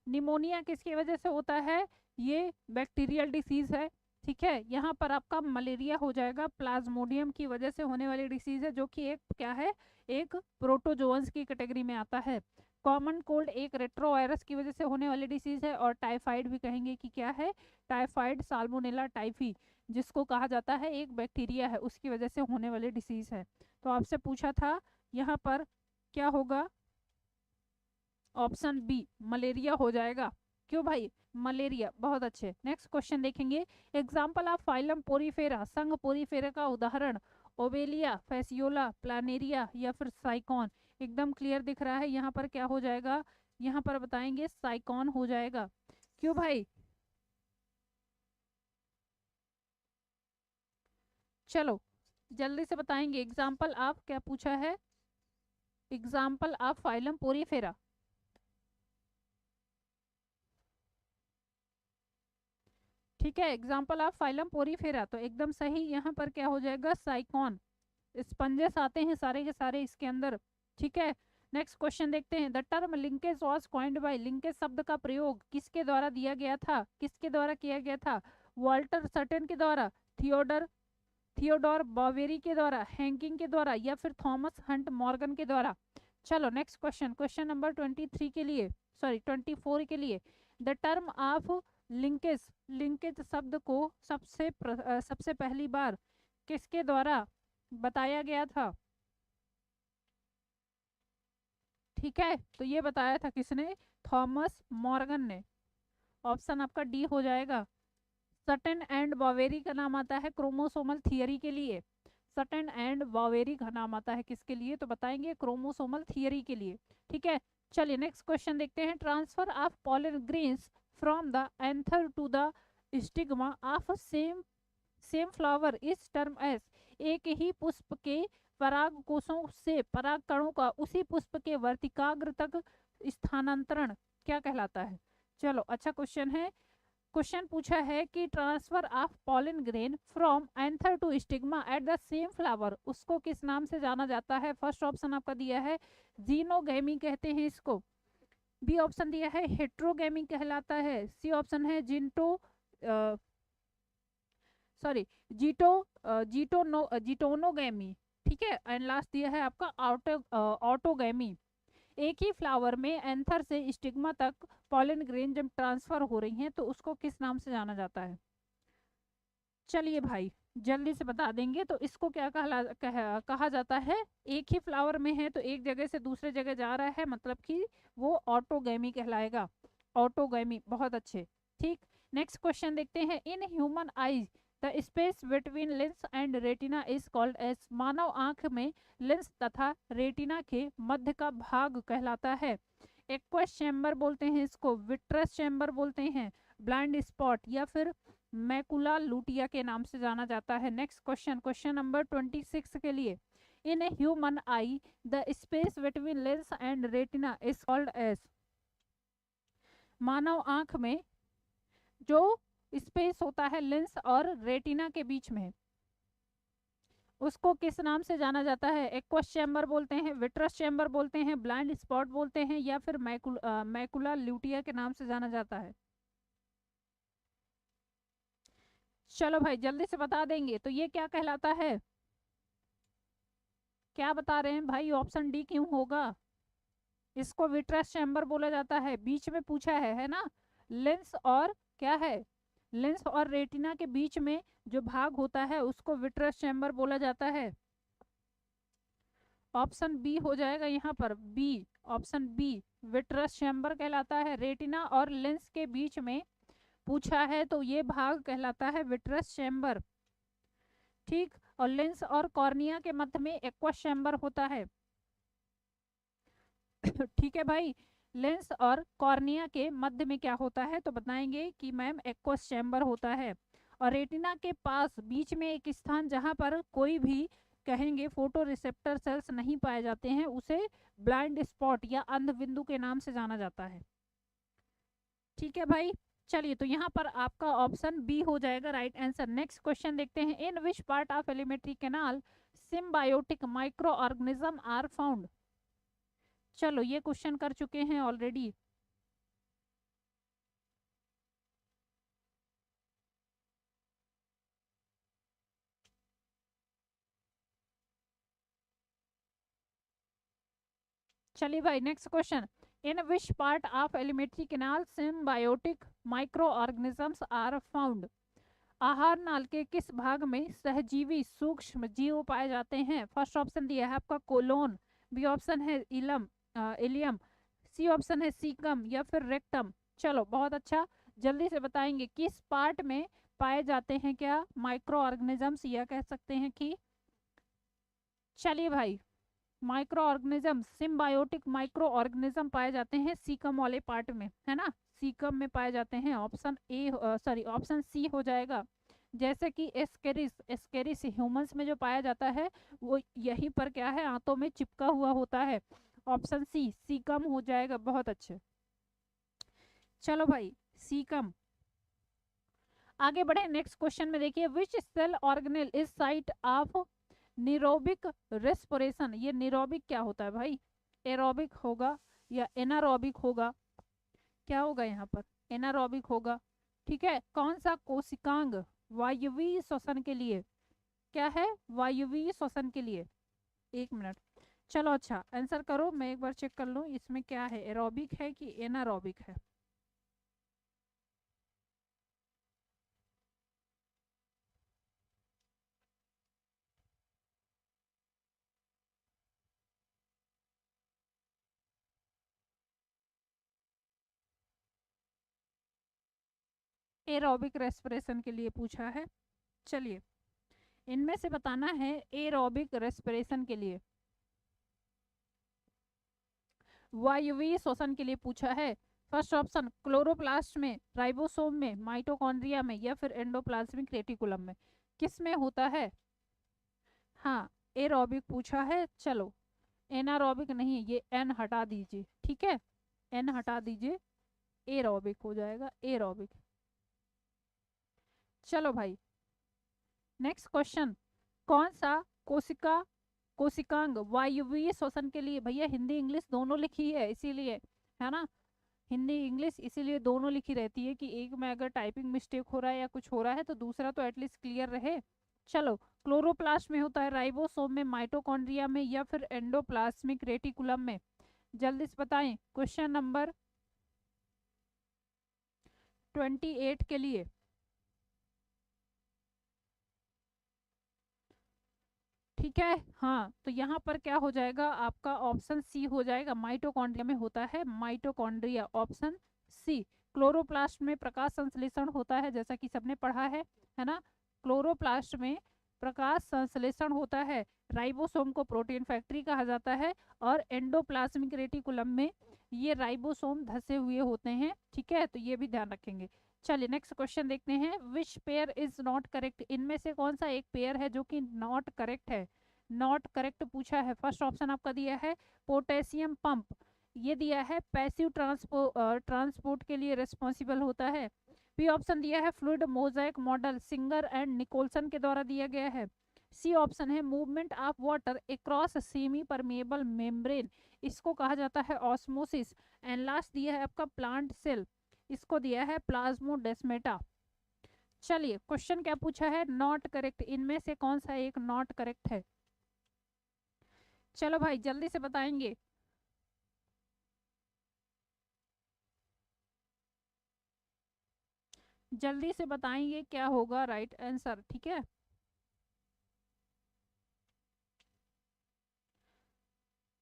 निमोनिया किसकी वजह से होता है, ये बैक्टीरियल डिसीज है। ठीक है, यहाँ पर आपका मलेरिया हो जाएगा, प्लाज्मोडियम की वजह से होने वाली डिसीज है जो कि एक क्या है, एक प्रोटोजोअन्स की कैटेगरी में आता है। कॉमन कोल्ड एक रेट्रोवायरस की वजह से होने वाली डिसीज है, और टाइफाइड भी कहेंगे कि क्या है, टाइफाइड साल्मोनेला टाइफी जिसको कहा जाता है एक बैक्टीरिया है, उसकी वजह से होने वाली डिसीज है। तो आपसे पूछा था यहाँ पर क्या होगा, ऑप्शन बी मलेरिया हो जाएगा। क्यों भाई, मलेरिया, बहुत अच्छे। नेक्स्ट क्वेश्चन देखेंगे, एग्जाम्पल ऑफ फाइलम पोरीफेरा, संघ पोरीफेरा का उदाहरण, ओबेलिया, फैसियोला, प्लानेरिया या फिर साइकॉन। एकदम क्लियर दिख रहा है, यहाँ पर क्या हो जाएगा, यहाँ पर बताएंगे साइकॉन हो जाएगा। क्यों भाई, चलो जल्दी से बताएंगे, एग्जाम्पल ऑफ क्या पूछा है, एग्जाम्पल ऑफ फाइलम पोरीफेरा। ठीक है, एग्जाम्पल ऑफ फाइलम पोरीफेरा, तो एकदम सही, यहाँ पर क्या हो जाएगा साइकॉन। स्पंजेस आते हैं सारे के सारे इसके अंदर। ठीक है, नेक्स्ट क्वेश्चन देखते हैं, the term linkage was coined by, linkage शब्द का प्रयोग किसके द्वारा दिया गया था, किसके द्वारा किया गया था, वाल्टर सटन के द्वारा, थियोडोर बॉवेरी के द्वारा, हैंकिंग के द्वारा या फिर थॉमस हंट मॉर्गन के द्वारा। चलो नेक्स्ट क्वेश्चन, क्वेश्चन नंबर 23 के लिए, सॉरी 24 के लिए, the term of linkage, linkage शब्द को सबसे पहली बार किसके द्वारा बताया गया था। ठीक है, तो ये बताया था किसने, थॉमस मॉर्गन ने। ऑप्शन आपका डी हो जाएगा। सटन एंड बॉवेरी का नाम आता है क्रोमोसोमल थियरी के लिए, सटन एंड बॉवेरी का नाम आता है किसके लिए, तो बताएंगे क्रोमोसोमल थियरी के लिए। ठीक है, चलिए नेक्स्ट क्वेश्चन देखते हैं, transfer of pollen grains from the anther to the stigma of same flower is termed as, एक ही पुष्प के पराग कोषों से पराग कणों का उसी पुष्प के वर्तिकाग्र तक स्थानांतरण क्या कहलाता है। चलो अच्छा क्वेश्चन है, क्वेश्चन पूछा है कि transfer of pollen grain from anther to stigma at the same flower, उसको किस नाम से जाना जाता है। फर्स्ट ऑप्शन आपका दिया है जीनोगैमी कहते हैं इसको, बी ऑप्शन दिया है हेट्रोगैमी कहलाता है, सी ऑप्शन है जिंटो सॉरी जीटो जीटोनोगैमी। ठीक है, एंड लास्ट दिया है आपका ऑटोगैमी। एक ही फ्लावर में एंथर से स्टिग्मा तक पॉलन ग्रेन जब ट्रांसफर हो रही हैं तो उसको किस नाम से जाना जाता है? चलिए भाई जल्दी से बता देंगे। तो इसको क्या कहा जाता है? एक ही फ्लावर में है तो एक जगह से दूसरे जगह जा रहा है, मतलब कि वो ऑटोगैमी कहलाएगा। ऑटोगैमी, बहुत अच्छे। ठीक, नेक्स्ट क्वेश्चन देखते हैं। In human eyes the space between lens and retina is called as. मानव आंख में लेंस तथा रेटिना के मध्य का भाग कहलाता है। एक्वस चैम्बर बोलते हैं इसको, विट्रस चैम्बर बोलते हैं, ब्लाइंड स्पॉट, या फिर मैकुला लूटिया के नाम से जाना जाता है। नेक्स्ट क्वेश्चन, क्वेश्चन नंबर 26 के लिए। In a human eye the space between lens and retina is called as. मानव आंख में जो स्पेस होता है लेंस और रेटिना के बीच में, उसको किस नाम से जाना जाता है? एक्वस चैम्बर बोलते हैं, विट्रस चैम्बर बोलते हैं, ब्लाइंड स्पॉट बोलते हैं, या फिर मैकुला ल्यूटिया के नाम से जाना जाता है? चलो भाई जल्दी से बता देंगे। तो ये क्या कहलाता है? क्या बता रहे हैं भाई? ऑप्शन डी क्यों होगा? इसको विट्रस चैम्बर बोला जाता है। बीच में पूछा है ना? लेंस और क्या है? लेंस और रेटिना के बीच में जो भाग होता है उसको विट्रस चैम्बर बोला जाता है। ऑप्शन बी हो जाएगा यहाँ पर, B, option B vitreous chamber कहलाता है। रेटिना और लेंस के बीच में पूछा है तो ये भाग कहलाता है विट्रस चैम्बर। ठीक, और लेंस और कॉर्निया के मध्य में एक्वस चैम्बर होता है। ठीक है भाई, लेंस और कॉर्निया के मध्य में क्या होता है? तो बताएंगे कि मैम एक्वस चैम्बर होता है। और रेटिना के पास बीच में एक स्थान जहां पर कोई भी कहेंगे फोटो रिसेप्टर सेल्स नहीं पाए जाते हैं, उसे ब्लाइंड स्पॉट या अंध बिंदु के नाम से जाना जाता है। ठीक है भाई, चलिए तो यहाँ पर आपका ऑप्शन बी हो जाएगा राइट आंसर। नेक्स्ट क्वेश्चन देखते हैं। In which part of alimentary canal symbiotic micro organism are found. चलो ये क्वेश्चन कर चुके हैं ऑलरेडी। चलिए भाई next question. In which part of alimentary canal symbiotic micro organisms are found. आहार नाल के किस भाग में सहजीवी सूक्ष्म जीव पाए जाते हैं? फर्स्ट ऑप्शन दिया है आपका कोलोन, बी ऑप्शन है इलम इलियम, सी ऑप्शन है सीकम, या फिर रेक्टम। चलो बहुत अच्छा, जल्दी से बताएंगे किस पार्ट में पाए जाते हैं क्या माइक्रो ऑर्गेनिजम्स, या कह सकते हैं कि। चलिए भाई, micro organism, symbiotic micro organism पाए जाते हैं सीकम वाले पार्ट में, है ना? सीकम में पाए जाते हैं। Option A, sorry option C हो जाएगा। जैसे कि एस्केरिस, एस्केरिस ह्यूमंस में जो पाया जाता है वो यहीं पर क्या है, आंतों में चिपका हुआ होता है। ऑप्शन सी सीकम हो जाएगा। बहुत अच्छे, चलो भाई सीकम। आगे बढ़े नेक्स्ट क्वेश्चन में। देखिए, which cell organelle is site of anaerobic respiration. ये निरोबिक क्या होता है भाई? एरोबिक होगा या एनारोबिक होगा? क्या होगा यहाँ पर? एनारोबिक होगा। ठीक है, कौन सा कोशिकांग वायवीय श्वसन के लिए क्या है? वायवीय श्वसन के लिए। एक मिनट, चलो अच्छा आंसर करो, मैं एक बार चेक कर लूँ इसमें क्या है, एरोबिक है कि एनारोबिक है। एरोबिक रेस्पिरेशन के लिए पूछा है। चलिए इनमें से बताना है एरोबिक रेस्पिरेशन के लिए, वायवीय श्वसन के लिए पूछा है। फर्स्ट ऑप्शन क्लोरोप्लास्ट में, राइबोसोम में, माइटोकॉन्ड्रिया में, या फिर एंडोप्लाज्मिक रेटिकुलम में, किस में होता है? हाँ, एरोबिक पूछा है। चलो एनारोबिक नहीं, ये एन हटा दीजिए, ठीक है, एन हटा दीजिए, एरोबिक हो जाएगा, एरोबिक। चलो भाई नेक्स्ट क्वेश्चन। कौन सा कोशिका कोशिकांग वायवीय श्वसन के लिए, भैया हिंदी इंग्लिश दोनों लिखी है इसीलिए, है ना? हिंदी इंग्लिश इसीलिए दोनों लिखी रहती है कि एक में अगर टाइपिंग मिस्टेक हो रहा है या कुछ हो रहा है तो दूसरा तो एटलीस्ट क्लियर रहे। चलो, क्लोरोप्लास्ट में होता है, राइबोसोम में, माइटोकॉन्ड्रिया में, या फिर एंडोप्लाज्मिक रेटिकुलम में। जल्दी से बताएं क्वेश्चन नंबर 28 के लिए। ठीक है, हाँ, तो यहाँ पर क्या हो जाएगा आपका ऑप्शन सी हो जाएगा। माइटोकॉन्ड्रिया में होता है माइटोकॉन्ड्रिया, ऑप्शन सी। क्लोरोप्लास्ट में प्रकाश संश्लेषण होता है, जैसा कि सबने पढ़ा है ना। क्लोरोप्लास्ट में प्रकाश संश्लेषण होता है। राइबोसोम को प्रोटीन फैक्ट्री कहा जाता है, और एंडोप्लाज्मिक रेटिकुलम में ये राइबोसोम धसे हुए होते हैं। ठीक है, तो ये भी ध्यान रखेंगे। चलिए नेक्स्ट क्वेश्चन देखते हैं। Which pair is not correct, इनमें से कौन सा एक पेयर है जो कि नॉट करेक्ट है। नॉट करेक्ट पूछा है। फर्स्ट ऑप्शन आपका दिया है पोटेशियम पंप, ये दिया है पैसिव ट्रांसपोर्ट के लिए रिस्पॉन्सिबल होता है। बी ऑप्शन दिया है fluid mosaic model, Singer and Nicolson के द्वारा दिया गया है। सी ऑप्शन है movement of water across semi permeable membrane, इसको कहा जाता है ऑस्मोसिस। एंड लास्ट दिया है आपका प्लांट सेल, इसको दिया है प्लाज्मोडेस्मेटा। चलिए क्वेश्चन क्या पूछा है, नॉट करेक्ट, इनमें से कौन सा एक नॉट करेक्ट है। चलो भाई जल्दी से बताएंगे। जल्दी से बताएंगे क्या होगा राइट आंसर। ठीक है,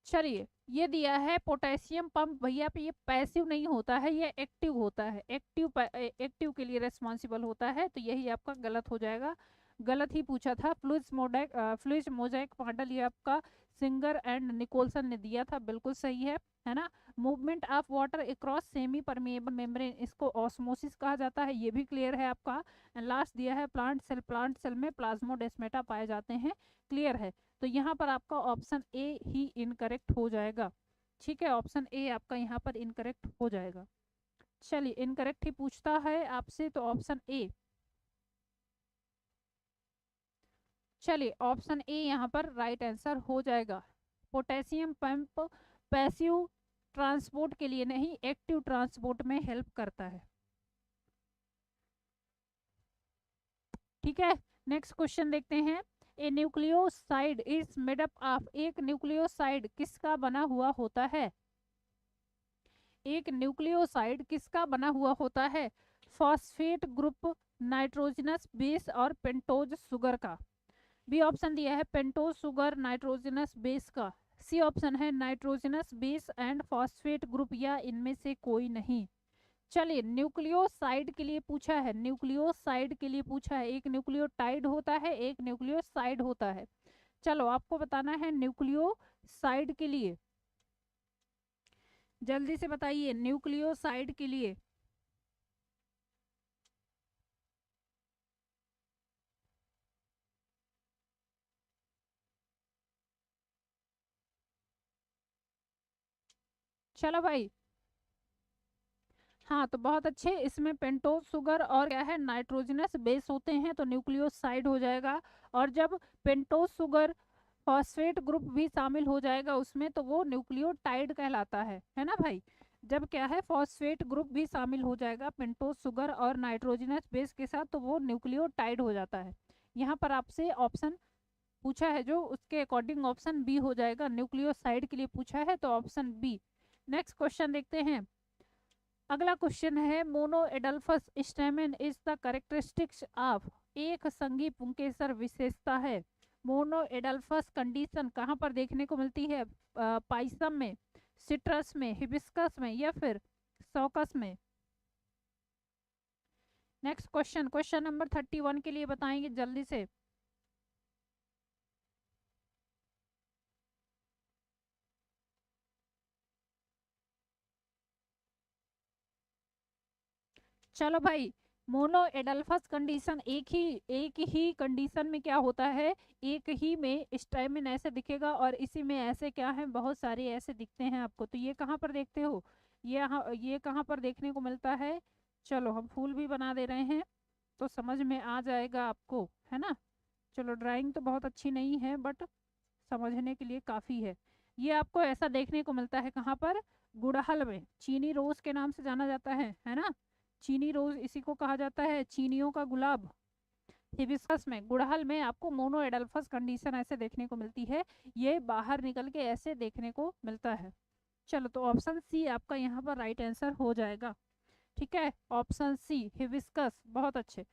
चलिए ये दिया है पोटेशियम पंप भैया पे, ये पैसिव नहीं होता है, ये एक्टिव होता है। एक्टिव के लिए रेस्पॉन्सिबल होता है, तो यही आपका गलत हो जाएगा। गलत ही पूछा था। फ्लूइड मोजाइक मॉडल ये आपका सिंगर एंड निकोलसन ने दिया था, बिल्कुल सही है ना। Movement of water across semi permeable membrane, इसको ऑस्मोसिस कहा जाता है, ये भी क्लियर है आपका। एंड लास्ट दिया है प्लांट सेल में प्लाज्मोडेस्मेटा पाए जाते हैं, क्लियर है। तो यहाँ पर आपका ऑप्शन ए ही इनकरेक्ट हो जाएगा। ठीक है, ऑप्शन ए आपका यहाँ पर इनकरेक्ट हो जाएगा। चलिए इनकरेक्ट ही पूछता है आपसे, तो ऑप्शन ए। चलिए ऑप्शन ए यहाँ पर राइट आंसर हो जाएगा। पोटेशियम पंप पैसिव ट्रांसपोर्ट के लिए नहीं, एक्टिव ट्रांसपोर्ट में हेल्प करता है। ठीक है, नेक्स्ट क्वेश्चन देखते हैं। A nucleoside is made up of, एक न्यूक्लियोसाइड किसका बना हुआ होता है। एक न्यूक्लियोसाइड किसका बना हुआ होता है। फॉस्फेट ग्रुप, नाइट्रोजनस बेस और पेंटोज शुगर का। बी ऑप्शन दिया है पेंटोज शुगर नाइट्रोजनस बेस का। सी ऑप्शन है nitrogenous base and phosphate group, या इनमें से कोई नहीं। चलिए न्यूक्लियोसाइड के लिए पूछा है, न्यूक्लियोसाइड के लिए पूछा है। एक न्यूक्लियोटाइड होता है, एक न्यूक्लियोसाइड होता है। चलो आपको बताना है न्यूक्लियोसाइड के लिए, जल्दी से बताइए न्यूक्लियोसाइड के लिए। चलो भाई, हाँ तो बहुत अच्छे, इसमें पेंटोज शुगर और क्या है नाइट्रोजनस बेस होते हैं, तो न्यूक्लियोसाइड हो जाएगा। और जब पेंटोज शुगर फॉस्फेट ग्रुप भी शामिल हो जाएगा उसमें, तो वो न्यूक्लियोटाइड कहलाता है ना भाई। जब क्या है फॉस्फेट ग्रुप भी शामिल हो जाएगा पेंटोज शुगर और नाइट्रोजनस बेस के साथ, तो वो न्यूक्लियोटाइड हो जाता है। यहाँ पर आपसे ऑप्शन पूछा है जो, उसके अकॉर्डिंग ऑप्शन बी हो जाएगा। न्यूक्लियोसाइड के लिए पूछा है तो ऑप्शन बी। नेक्स्ट क्वेश्चन देखते हैं। अगला क्वेश्चन है mono adelphous stamen is the characteristics of, एक संघी पुंकेसर विशेषता है। मोनो एडल्फस कंडीशन कहाँ पर देखने को मिलती है, पाइसम में, सिट्रस में, हिबिस्कस में, या फिर सौकस में। नेक्स्ट क्वेश्चन, क्वेश्चन नंबर 31 के लिए बताएंगे जल्दी से। चलो भाई, मोनो एडल्फस कंडीशन एक ही कंडीशन में क्या होता है, एक ही में स्टेमिन ऐसे दिखेगा, और इसी में ऐसे क्या है बहुत सारे ऐसे दिखते हैं आपको। तो ये कहाँ पर देखते हो, ये कहाँ पर देखने को मिलता है। चलो हम फूल भी बना दे रहे हैं तो समझ में आ जाएगा आपको, है ना। चलो ड्राइंग तो बहुत अच्छी नहीं है बट समझने के लिए काफ़ी है। ये आपको ऐसा देखने को मिलता है कहाँ पर, गुड़हल में, चीनी रोज के नाम से जाना जाता है ना। चीनी रोज इसी को कहा जाता है, चीनियों का गुलाब। हिबिस्कस में, गुड़हल में आपको मोनो एडल्फस कंडीशन ऐसे देखने को मिलती है, ये बाहर निकल के ऐसे देखने को मिलता है। चलो तो ऑप्शन सी आपका यहाँ पर राइट आंसर हो जाएगा। ठीक है, ऑप्शन सी हिबिस्कस, बहुत अच्छे।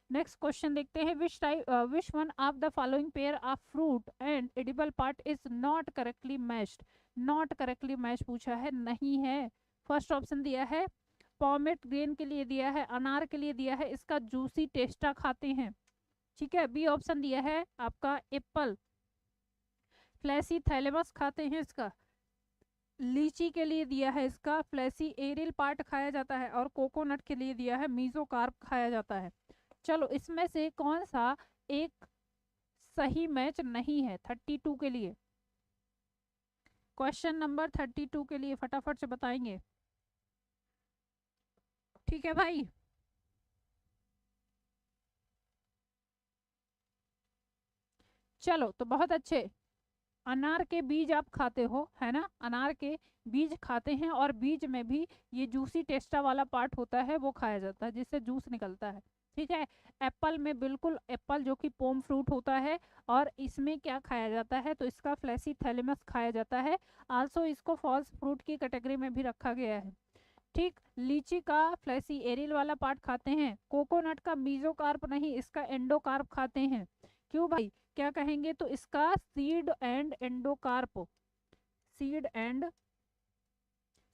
नेक्स्ट क्वेश्चन देखते हैं, which one of the following pair of fruit and edible part is not correctly matched. Not correctly match पूछा है, नहीं है। फर्स्ट ऑप्शन दिया है पॉमेट ग्रेन के लिए दिया है, अनार के लिए दिया है इसका जूसी टेस्टा खाते हैं। ठीक है, बी ऑप्शन दिया है आपका एप्पल फ्लैसी थैलेमस खाते हैं इसका। लीची के लिए दिया है इसका फ्लैसी एरिल पार्ट खाया जाता है, और कोकोनट के लिए दिया है मीजोकार्प खाया जाता है। चलो इसमें से कौन सा एक सही मैच नहीं है 32 के लिए? क्वेश्चन नंबर 32 के लिए फटाफट से बताएंगे। ठीक है भाई, चलो तो बहुत अच्छे। अनार के बीज आप खाते हो है ना, अनार के बीज खाते हैं, और बीज में भी ये जूसी टेस्टा वाला पार्ट होता है वो खाया जाता है जिससे जूस निकलता है। ठीक है, एप्पल में बिल्कुल, एप्पल जो कि पोम फ्रूट होता है, और इसमें क्या खाया जाता है तो इसका फ्लैसी थैलेमस खाया जाता है। आल्सो इसको फॉल्स फ्रूट की कैटेगरी में भी रखा गया है। ठीक, लीची का फ्लैसी एरिल वाला पार्ट खाते हैं, कोकोनट का मीजोकार्प नहीं इसका एंडोकार्प खाते हैं। क्यों भाई, क्या कहेंगे तो इसका seed and endocarp, seed and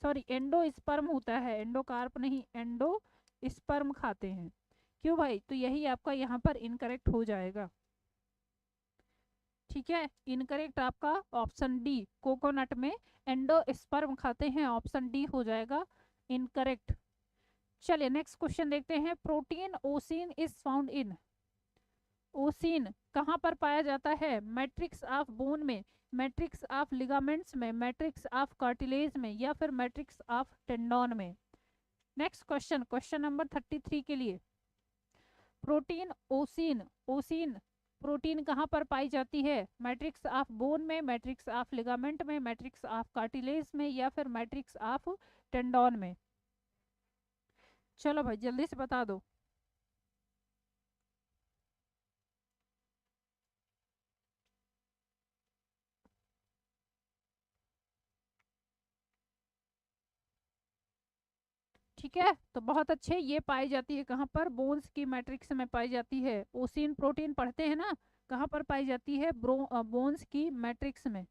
sorry endo sperm होता है, एंडोकार्प नहीं एंडो स्पर्म खाते हैं। क्यों भाई, तो यही आपका यहाँ पर इनकरेक्ट हो जाएगा। ठीक है, इनकरेक्ट आपका ऑप्शन डी, कोकोनट में एंडो स्पर्म खाते हैं, ऑप्शन डी हो जाएगा इनकरेक्ट। चलिए नेक्स्ट क्वेश्चन देखते हैं, प्रोटीन ओसिन इज फाउंड इन। ओसिन कहाँ पर पाया जाता है? मैट्रिक्स ऑफ बोन में, मैट्रिक्स ऑफ लिगामेंट्स में, मैट्रिक्स ऑफ कार्टिलेज में, या फिर मैट्रिक्स ऑफ टेंडोन में। नेक्स्ट क्वेश्चन, क्वेश्चन नंबर 33 के लिए, प्रोटीन ओसिन, ओसिन प्रोटीन कहाँ पर पाई जाती है? मैट्रिक्स ऑफ बोन में, मैट्रिक्स ऑफ लिगामेंट में, मैट्रिक्स ऑफ कार्टिलेज में, या फिर मैट्रिक्स ऑफ टेंडोन में। चलो भाई जल्दी से बता दो। ठीक है, तो बहुत अच्छे, ये पाई जाती है कहाँ पर? बोन्स की मैट्रिक्स में पाई जाती है। ओसिन प्रोटीन पढ़ते हैं ना, कहाँ पर पाई जाती है? बोन्स की मैट्रिक्स में।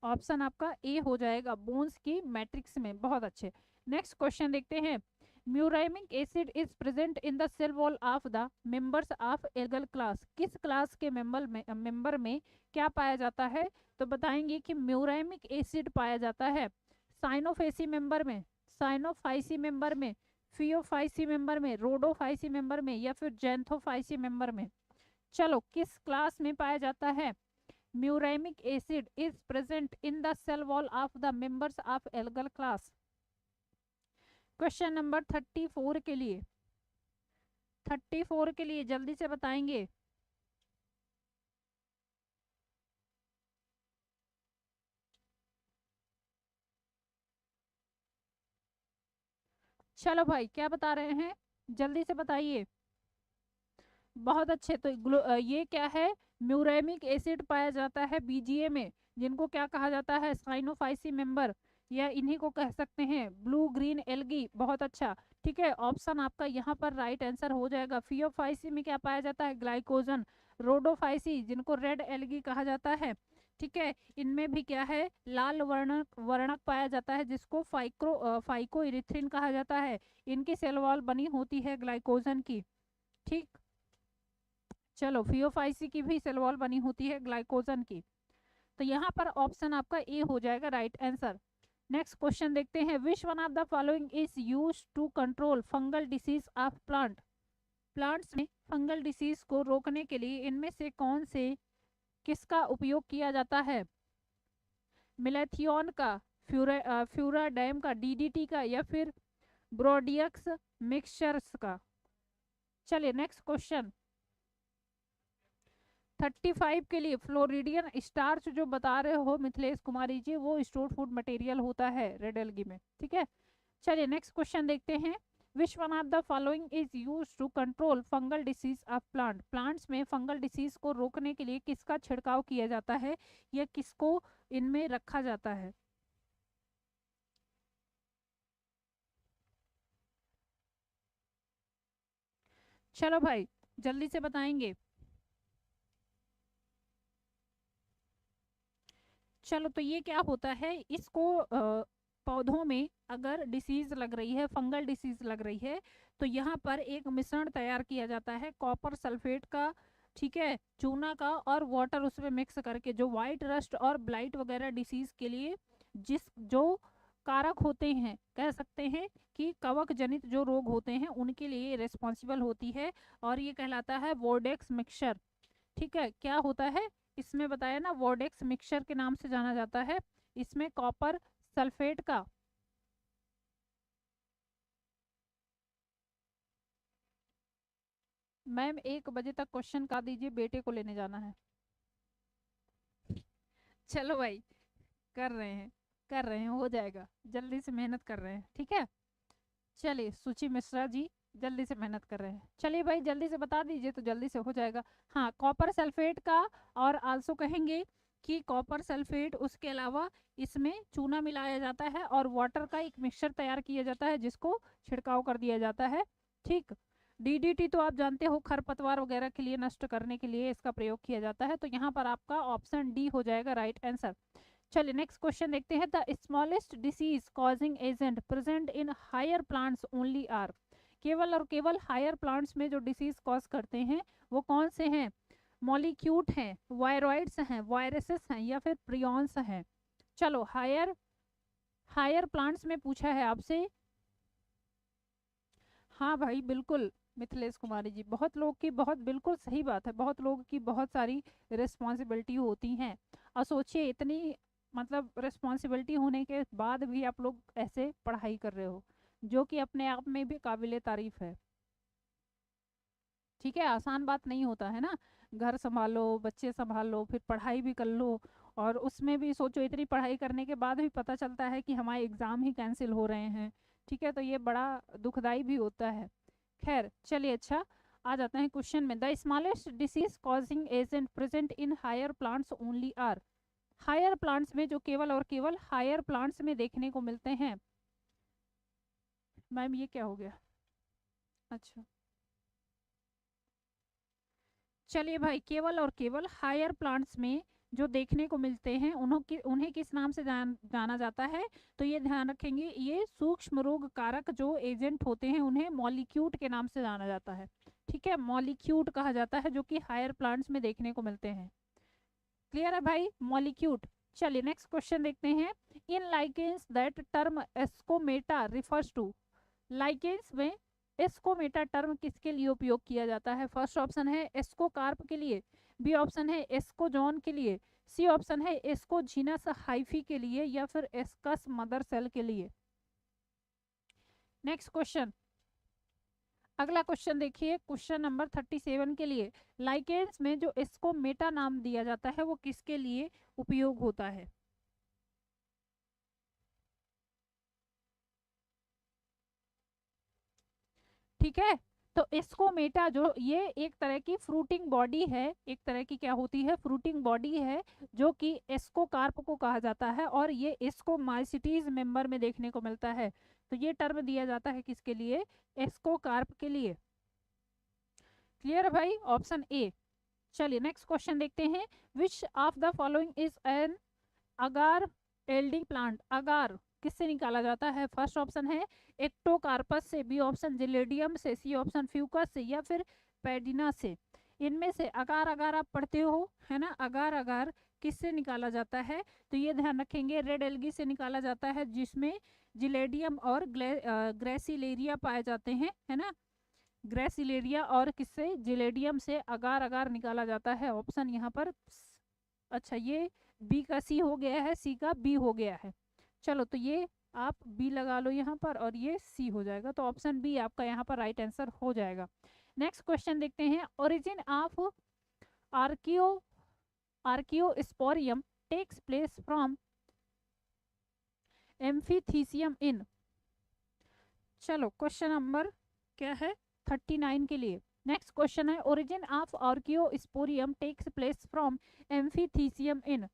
ऑप्शन आपका ए हो जाएगा, बोन्स की मैट्रिक्स में। बहुत अच्छे। नेक्स्ट क्वेश्चन देखते हैं, muramic acid is present in the cell wall of the members of algal class. किस क्लास के मेंबर में क्या पाया जाता है? तो बताएंगे कि म्यूरामिक एसिड पाया जाता है साइनोफेसी मेंबर में, साइनोफाइसी मेंबर में, फियोफाइसी मेंबर में, रोडोफाइसी मेंबर में, या फिर जेंथोफाइसी मेंबर में। चलो किस क्लास में पाया जाता है? Muramic acid is present in the cell wall of the members of algal class. Question number 34 के लिए, 34 के लिए जल्दी से बताएंगे। चलो भाई क्या बता रहे हैं, जल्दी से बताइए। बहुत अच्छे, तो ये क्या है? म्यूरेमिक एसिड पाया जाता है बीजीए में, जिनको क्या कहा जाता है? साइनोफाइसी मेंबर, या इन्हीं को कह सकते हैं ब्लू ग्रीन एल्गी। बहुत अच्छा। ठीक है, ऑप्शन आपका यहाँ पर राइट आंसर हो जाएगा। फियोफाइसी में क्या पाया जाता है? ग्लाइकोजन। रोडोफाइसी जिनको रेड एल्गी कहा जाता है, ठीक है, इनमें भी क्या है? लाल वर्णक वर्णक पाया जाता है जिसको फाइको इरिथ्रिन कहा जाता है। इनकी सेल वॉल बनी होती है ग्लाइकोजन की। ठीक, चलो फियोफाइसी की भी सेल वॉल बनी होती है ग्लाइकोजन की। तो यहाँ पर ऑप्शन आपका ए हो जाएगा राइट आंसर। नेक्स्ट क्वेश्चन देखते हैं, which one of the following is used to control fungal disease of plant. Plants में फंगल डिसीज को रोकने के लिए इनमें से कौन से किसका उपयोग किया जाता है? मिलेथियोन का, फ्यूराडाइम का, डीडीटी का, या फिर ब्रोडियक्स मिक्सचर्स का। चलिए नेक्स्ट क्वेश्चन 35 के लिए, फ्लोरिडियन स्टार्च जो बता रहे हो मिथिलेश कुमारी जी, वो स्टोर फूड मटेरियल होता है रेड एल्गी में। ठीक है, चलिए नेक्स्ट क्वेश्चन देखते हैं, which one of the following is used to control fungal disease of plant. Plants में फंगल डिसीज को रोकने के लिए किसका छिड़काव किया जाता है, या किसको इनमें रखा जाता है? चलो भाई जल्दी से बताएंगे। चलो तो ये क्या होता है, इसको पौधों में अगर डिसीज लग रही है, फंगल डिसीज लग रही है, तो यहाँ पर एक मिश्रण तैयार किया जाता है कॉपर सल्फेट का, ठीक है, चूना का और वाटर उसमें मिक्स करके, जो वाइट रस्ट और ब्लाइट वगैरह डिसीज के लिए जिस जो कारक होते हैं, कह सकते हैं कि कवक जनित जो रोग होते हैं उनके लिए रिस्पॉन्सिबल होती है, और ये कहलाता है वोडेक्स मिक्सचर। ठीक है, क्या होता है इसमें बताया ना, वोडेक्स मिक्सचर के नाम से जाना जाता है। इसमें कॉपर सल्फेट का मैम 1 बजे तक क्वेश्चन का दीजिए, बेटे को लेने जाना है। चलो भाई कर रहे हैं, कर रहे हैं, हो जाएगा, जल्दी से मेहनत कर रहे हैं, ठीक है। चलिए सुचि मिश्रा जी जल्दी से मेहनत कर रहे हैं, चलिए भाई जल्दी से बता दीजिए तो जल्दी से हो जाएगा। हाँ, कॉपर सल्फेट का, और आल्सो कहेंगे कि कॉपर सल्फेट, उसके अलावा इसमें चूना मिलाया जाता है और वाटर का एक मिक्सचर तैयार किया जाता है जिसको छिड़काव कर दिया जाता है। ठीक, डीडीटी तो आप जानते हो खरपतवार वगैरह के लिए, नष्ट करने के लिए इसका प्रयोग किया जाता है, तो यहाँ पर आपका ऑप्शन डी हो जाएगा राइट आंसर। चलिए नेक्स्ट क्वेश्चन देखते हैं। The smallest disease causing agent present in higher plants only are, केवल और केवल हायर प्लांट्स में जो डिसीज कॉज करते हैं वो कौन से हैं? मॉलिक्यूट हैं, वायरॉइड्स हैं, वायरसेस हैं, या फिर प्रियॉन्स हैं? चलो हायर, हायर प्लांट्स में पूछा है आपसे। हाँ भाई बिल्कुल, मिथिलेश कुमारी जी, बहुत लोग की, बहुत बिल्कुल सही बात है, बहुत लोगों की बहुत सारी रिस्पॉन्सिबिलिटी होती हैं, और सोचिए इतनी मतलब रिस्पॉन्सिबिलिटी होने के बाद भी आप लोग ऐसे पढ़ाई कर रहे हो, जो कि अपने आप में भी काबिले तारीफ है। ठीक है, आसान बात नहीं होता है ना, घर संभालो, बच्चे संभालो, फिर पढ़ाई भी कर लो, और उसमें भी सोचो इतनी पढ़ाई करने के बाद भी पता चलता है कि हमारे एग्ज़ाम ही कैंसिल हो रहे हैं। ठीक है, तो ये बड़ा दुखदाई भी होता है। खैर चलिए, अच्छा आ जाते हैं क्वेश्चन में। The smallest disease causing agent present in higher plants only are, higher plants में जो केवल और केवल हायर प्लांट्स में देखने को मिलते हैं। मैम ये क्या हो गया? अच्छा, चलिए भाई, केवल और केवल हायर प्लांट्स में जो देखने को मिलते हैं उन्हें किस नाम से जाना जाता है? तो ये ध्यान रखेंगे, ये सूक्ष्म रोग कारक जो एजेंट होते हैं उन्हें मॉलिक्यूट के नाम से जाना जाता है। ठीक है, मॉलिक्यूट कहा जाता है जो कि हायर प्लांट्स में देखने को मिलते हैं। क्लियर है भाई, मॉलिक्यूट। चलिए नेक्स्ट क्वेश्चन देखते हैं। In lichens that term ascomata refers to, lichens में एस्कोमेटा टर्म किसके लिए उपयोग किया जाता है? फर्स्ट ऑप्शन है एस्कोकार्प के लिए, बी ऑप्शन है एस्कोजोन के लिए, सी ऑप्शन है एस्कोजीनस हाइफी के लिए, या फिर एस्कस मदर सेल के लिए। नेक्स्ट क्वेश्चन, अगला क्वेश्चन देखिए, क्वेश्चन नंबर 37 के लिए, लाइकेंस में जो एस्कोमेटा नाम दिया जाता है वो किसके लिए उपयोग होता है? ठीक है, तो एस्कोमेटा जो ये एक तरह की फ्रूटिंग बॉडी है, एक तरह की क्या होती है, फ्रूटिंग बॉडी है, जो कि एस्कोकार्प को कहा जाता है, और ये एस्कोमाइसिटीज मेंबर में देखने को मिलता है। तो ये टर्म दिया जाता है किसके लिए? एस्कोकार्प के लिए। क्लियर है भाई, ऑप्शन ए। चलिए नेक्स्ट क्वेश्चन देखते हैं। Which of the following is an agar yielding plant, agar किससे निकाला जाता है? फर्स्ट ऑप्शन है एक्टोकार्पस से, बी ऑप्शन जिलेडियम से, सी ऑप्शन फ्यूकस से, या फिर पेडिना से। इनमें से अगार, अगार आप पढ़ते हो है ना, अगार अगार किससे निकाला जाता है? तो ये ध्यान रखेंगे, रेड एल्गी से निकाला जाता है, जिसमें जिलेडियम और ग्रेसिलेरिया पाए जाते हैं, है ना, ग्रेसिलेरिया और किससे, जिलेडियम से अगार अगार निकाला जाता है। ऑप्शन यहाँ पर, अच्छा ये बी का सी हो गया है, सी का बी हो गया है। चलो तो ये आप बी लगा लो यहाँ पर, और ये सी हो जाएगा, तो ऑप्शन बी आपका यहाँ पर राइट आंसर हो जाएगा। नेक्स्ट क्वेश्चन देखते हैं। Origin of archeo archesporium takes place from amphithecium in, चलो क्वेश्चन नंबर क्या है 39 के लिए। नेक्स्ट क्वेश्चन है, origin of archesporium takes place from amphithecium in,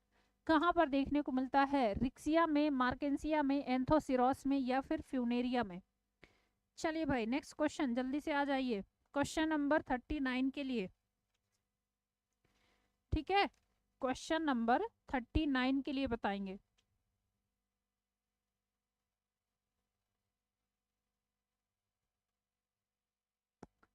कहाँ पर देखने को मिलता है? रिक्सिया में, मार्केंसिया में, एंथोसिरोस में, या फिर फ्यूनेरिया में? चलिए भाई नेक्स्ट क्वेश्चन जल्दी से आ जाइए। क्वेश्चन नंबर 39 के लिए, ठीक है, क्वेश्चन नंबर 39 के लिए बताएंगे।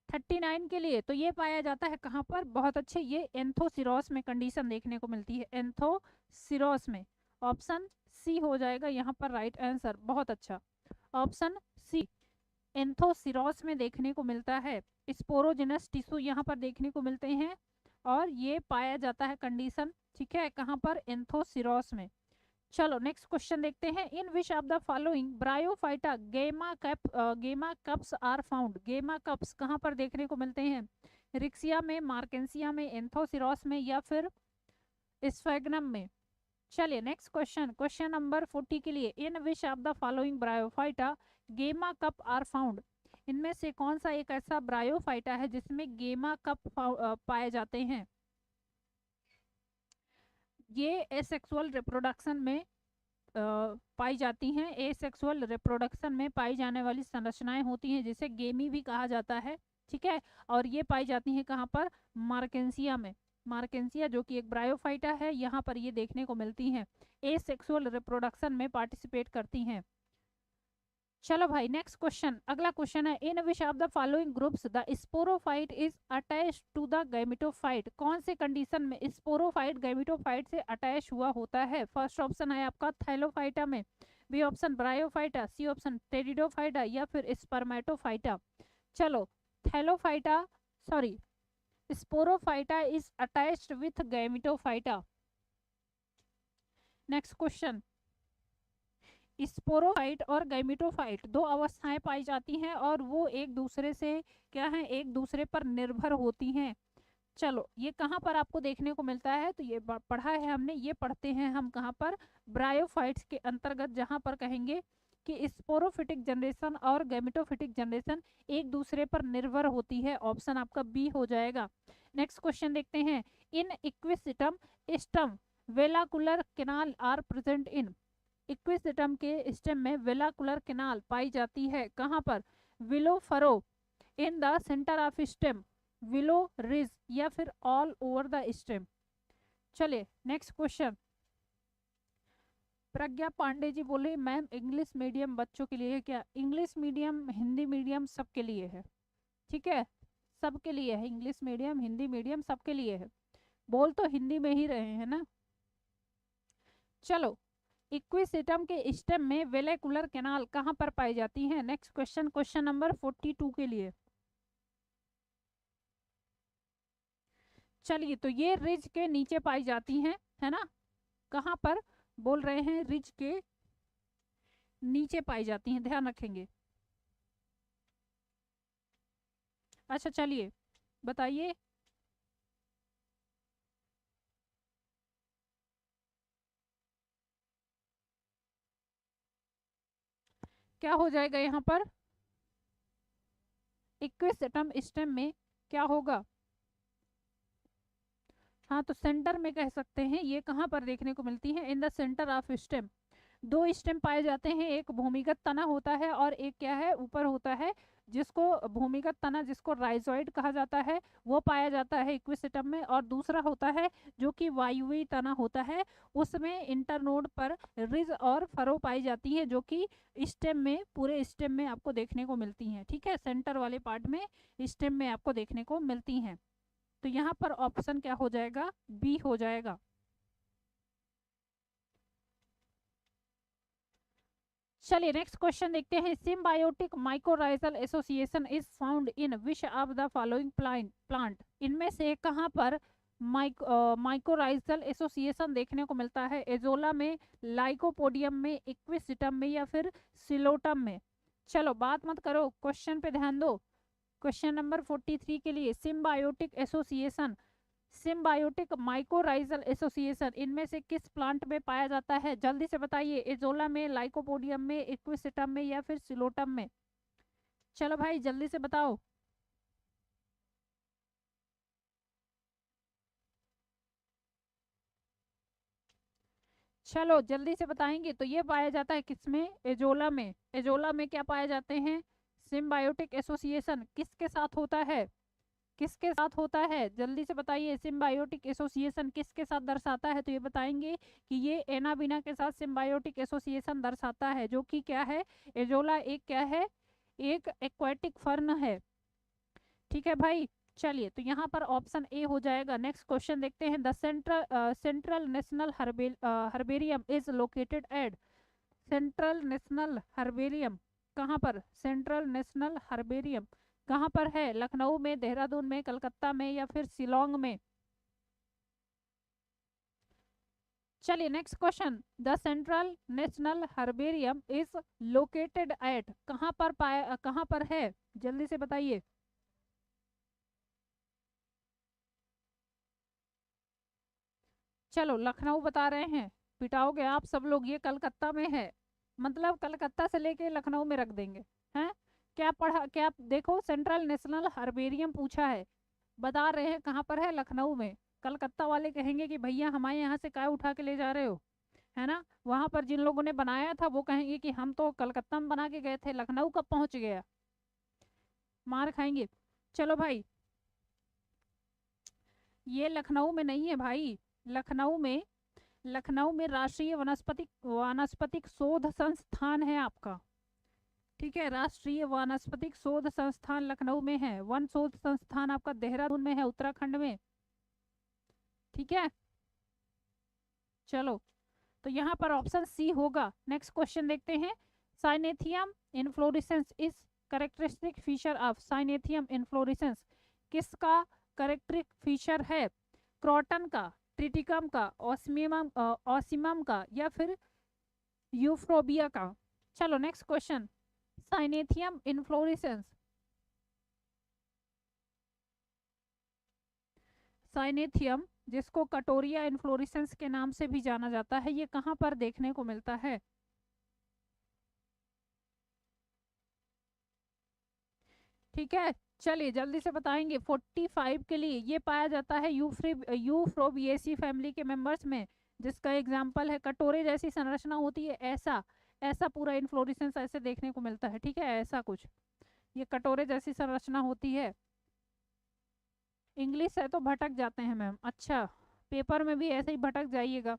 थर्टी नाइन के लिए तो ये पाया जाता है कहाँ पर, बहुत अच्छे, ये एंथोसिरोस में कंडीशन देखने को मिलती है, एंथोसिरोस में। ऑप्शन सी हो जाएगा यहाँ पर राइट आंसर, बहुत अच्छा, ऑप्शन सी एंथोसिरोस में देखने को मिलता है। स्पोरोजिनस टिश्यू यहाँ पर देखने को मिलते हैं और ये पाया जाता है कंडीशन, ठीक है, कहाँ पर, एंथोसिरोस में। चलो नेक्स्ट क्वेश्चन देखते हैं। In which of the following bryophyta gemma cups are found. Gemma cups कहाँ पर देखने को मिलते हैं, रिक्सिया में, मार्केंसिया में, एंथोसिरोस में या फिर स्फेग्नम में। चलिए नेक्स्ट क्वेश्चन, क्वेश्चन नंबर 40 के लिए। In which of the following bryophyta gemma cup are found. इनमें से कौन सा एक ऐसा ब्रायोफाइटा है जिसमें गेमा कप पाए जाते हैं। ये एसेक्सुअल रिप्रोडक्शन में पाई जाती हैं, एसेक्सुअल रिप्रोडक्शन में पाई जाने वाली संरचनाएं होती हैं जिसे गेमी भी कहा जाता है, ठीक है, और ये पाई जाती हैं कहाँ पर, मार्केंसिया में। मार्केंसिया जो कि एक ब्रायोफाइटा है, यहाँ पर ये देखने को मिलती हैं, एसेक्सुअल रिप्रोडक्शन में पार्टिसिपेट करती हैं। चलो भाई नेक्स्ट क्वेश्चन, अगला क्वेश्चन है। In which of the following groups the sporophyte is attached to the gametophyte. कौन से कंडीशन में स्पोरोफाइट गैमेटोफाइट से अटैच हुआ होता है। फर्स्ट ऑप्शन है आपका थैलोफाइटा में, B option bryophyta, C option pteridophyta या फिर स्पर्मेटोफाइटा। चलो thallophyta, sorry, sporophyta is attached with gametophyta. Next question, sporophyte और गैमेटोफाइट दो अवस्थाएं पाई जाती हैं और वो एक दूसरे से क्या है, एक दूसरे पर निर्भर होती हैं। चलो ये कहाँ पर आपको देखने को मिलता है, तो ये पढ़ा है हमने, ये पढ़ते हैं हम कहाँ पर, ब्रायोफाइट्स के अंतर्गत, जहाँ पर कहेंगे कि स्पोरोफिटिक जनरेशन और गैमेटोफिटिक जनरेशन एक दूसरे पर निर्भर होती है। ऑप्शन आपका बी हो जाएगा। नेक्स्ट क्वेश्चन देखते हैं। In equisetum stem vallecular canal are present in. Equisetum के स्टेम में वेलाकुलर केनाल पाई जाती है कहाँ पर, below furrow, in the centre of stem, below ridge या फिर ऑल ओवर द स्टेम। चलिए नेक्स्ट क्वेश्चन। प्रज्ञा पांडे जी बोले मैम इंग्लिश मीडियम बच्चों के लिए है क्या। इंग्लिश मीडियम हिंदी मीडियम सबके लिए है, ठीक है, सबके लिए है, इंग्लिश मीडियम हिंदी मीडियम सबके लिए है, बोल तो हिंदी में ही रहे हैं ना। चलो इक्विसिटम के स्टेम में वेलेकुलर कैनाल कहाँ पर पाई जाती हैं। नेक्स्ट क्वेश्चन, क्वेश्चन नंबर 42 के लिए। चलिए तो ये रिज के नीचे पाई जाती हैं, है ना, कहाँ पर बोल रहे हैं, रिज के नीचे पाई जाती हैं, ध्यान रखेंगे। अच्छा चलिए बताइए। क्या हो जाएगा यहाँ पर, इक्विसिटम स्टेम में क्या होगा। हाँ तो सेंटर में कह सकते हैं, ये कहाँ पर देखने को मिलती है, इन द सेंटर ऑफ स्टेम। दो स्टेम पाए जाते हैं, एक भूमिगत तना होता है और एक क्या है, ऊपर होता है, जिसको भूमिगत तना, जिसको राइजोइड कहा जाता है, वो पाया जाता है इक्विसिटम में। और दूसरा होता है जो कि वायुवी तना होता है, उसमें इंटरनोड पर रिज और फरो पाई जाती है, जो कि स्टेम में, पूरे स्टेम में आपको देखने को मिलती हैं, ठीक है, सेंटर वाले पार्ट में स्टेम में आपको देखने को मिलती हैं। तो यहाँ पर ऑप्शन क्या हो जाएगा, बी हो जाएगा। चलिए नेक्स्ट क्वेश्चन देखते हैं। Symbiotic mycorrhizal association is found in which of the following plant. इनमें से कहाँ पर माइकोराइजल एसोसिएशन देखने को मिलता है, एजोला में, लाइकोपोडियम में, इक्विसिटम में या फिर सिलोटम में। चलो बात मत करो, क्वेश्चन पे ध्यान दो। क्वेश्चन नंबर 43 के लिए, symbiotic association, symbiotic mycorrhizal association इनमें से किस प्लांट में पाया जाता है, जल्दी से बताइए। एजोला में, लाइकोपोडियम में, इक्विसिटम में या फिर सिलोटम में। चलो भाई जल्दी से बताओ। चलो जल्दी से बताएंगे। तो ये पाया जाता है किसमें, एजोला में। एजोला में क्या पाए जाते हैं, सिम्बायोटिक एसोसिएशन किसके साथ होता है, किसके साथ होता है, जल्दी से बताइए। सिम्बायोटिक एसोसिएशन किसके साथ दर्शाता है, तो ये बताएंगे कि ये एनाबीना के साथ सिम्बायोटिक एसोसिएशन दर्शाता है, जो कि क्या है, एजोला एक क्या है, एक एक्वाटिक फर्न है। ठीक है भाई, चलिए तो यहाँ पर ऑप्शन ए हो जाएगा। नेक्स्ट क्वेश्चन देखते हैं। The central national herbarium is located at, central national herbarium कहाँ पर, सेंट्रल नेशनल हर्बेरियम कहाँ पर है, लखनऊ में, देहरादून में, कलकत्ता में या फिर शिलोंग में। चलिए next question. The central national herbarium is located at, कहाँ पर पाया, कहाँ पर है, जल्दी से बताइए। चलो लखनऊ बता रहे हैं, पिटाओगे आप सब लोग, ये कलकत्ता में है, मतलब कलकत्ता से लेके लखनऊ में रख देंगे हैं। क्या पढ़ा, क्या देखो, सेंट्रल नेशनल हर्बेरियम पूछा है, बता रहे हैं कहाँ पर है, लखनऊ में। कलकत्ता वाले कहेंगे कि भैया हमारे यहाँ से काय उठा के ले जा रहे हो, है ना। वहां पर जिन लोगों ने बनाया था वो कहेंगे कि हम तो कलकत्ता में बना के गए थे, लखनऊ कब पहुंच गया, मार खाएंगे। चलो भाई, ये लखनऊ में नहीं है भाई, लखनऊ में, लखनऊ में राष्ट्रीय वनस्पतिक वानस्पतिक शोध संस्थान है आपका। ठीक है, राष्ट्रीय वानस्पतिक शोध संस्थान लखनऊ में है, वन शोध संस्थान आपका देहरादून में है, उत्तराखंड में। ठीक है, चलो तो यहाँ पर ऑप्शन सी होगा। नेक्स्ट क्वेश्चन देखते हैं। Cyathium inflorescence is characteristic feature of, cyathium inflorescence किसका कैरेक्टरिक फीचर है, क्रॉटन का, ट्रिटिकम का, ऑस्मियम ऑसिमम का या फिर यूफ्रोबिया का। चलो next question. Cyathium inflorescence, cyathium जिसको कटोरिया इन्फ्लोरेसेंस के नाम से भी जाना जाता है, ये कहाँ पर देखने को मिलता है। ठीक है, चलिए जल्दी से बताएंगे। 45 के लिए ये पाया जाता है यूफ्रोबिएसी फैमिली के मेंबर्स में, जिसका एग्जाम्पल है कटोरे जैसी संरचना होती है, ऐसा ऐसा पूरा इन्फ्लोरेसेंस ऐसे देखने को मिलता है। ठीक है, ऐसा कुछ, ये कटोरे जैसी संरचना होती है। इंग्लिश है तो भटक जाते हैं मैम, अच्छा पेपर में भी ऐसे ही भटक जाइएगा।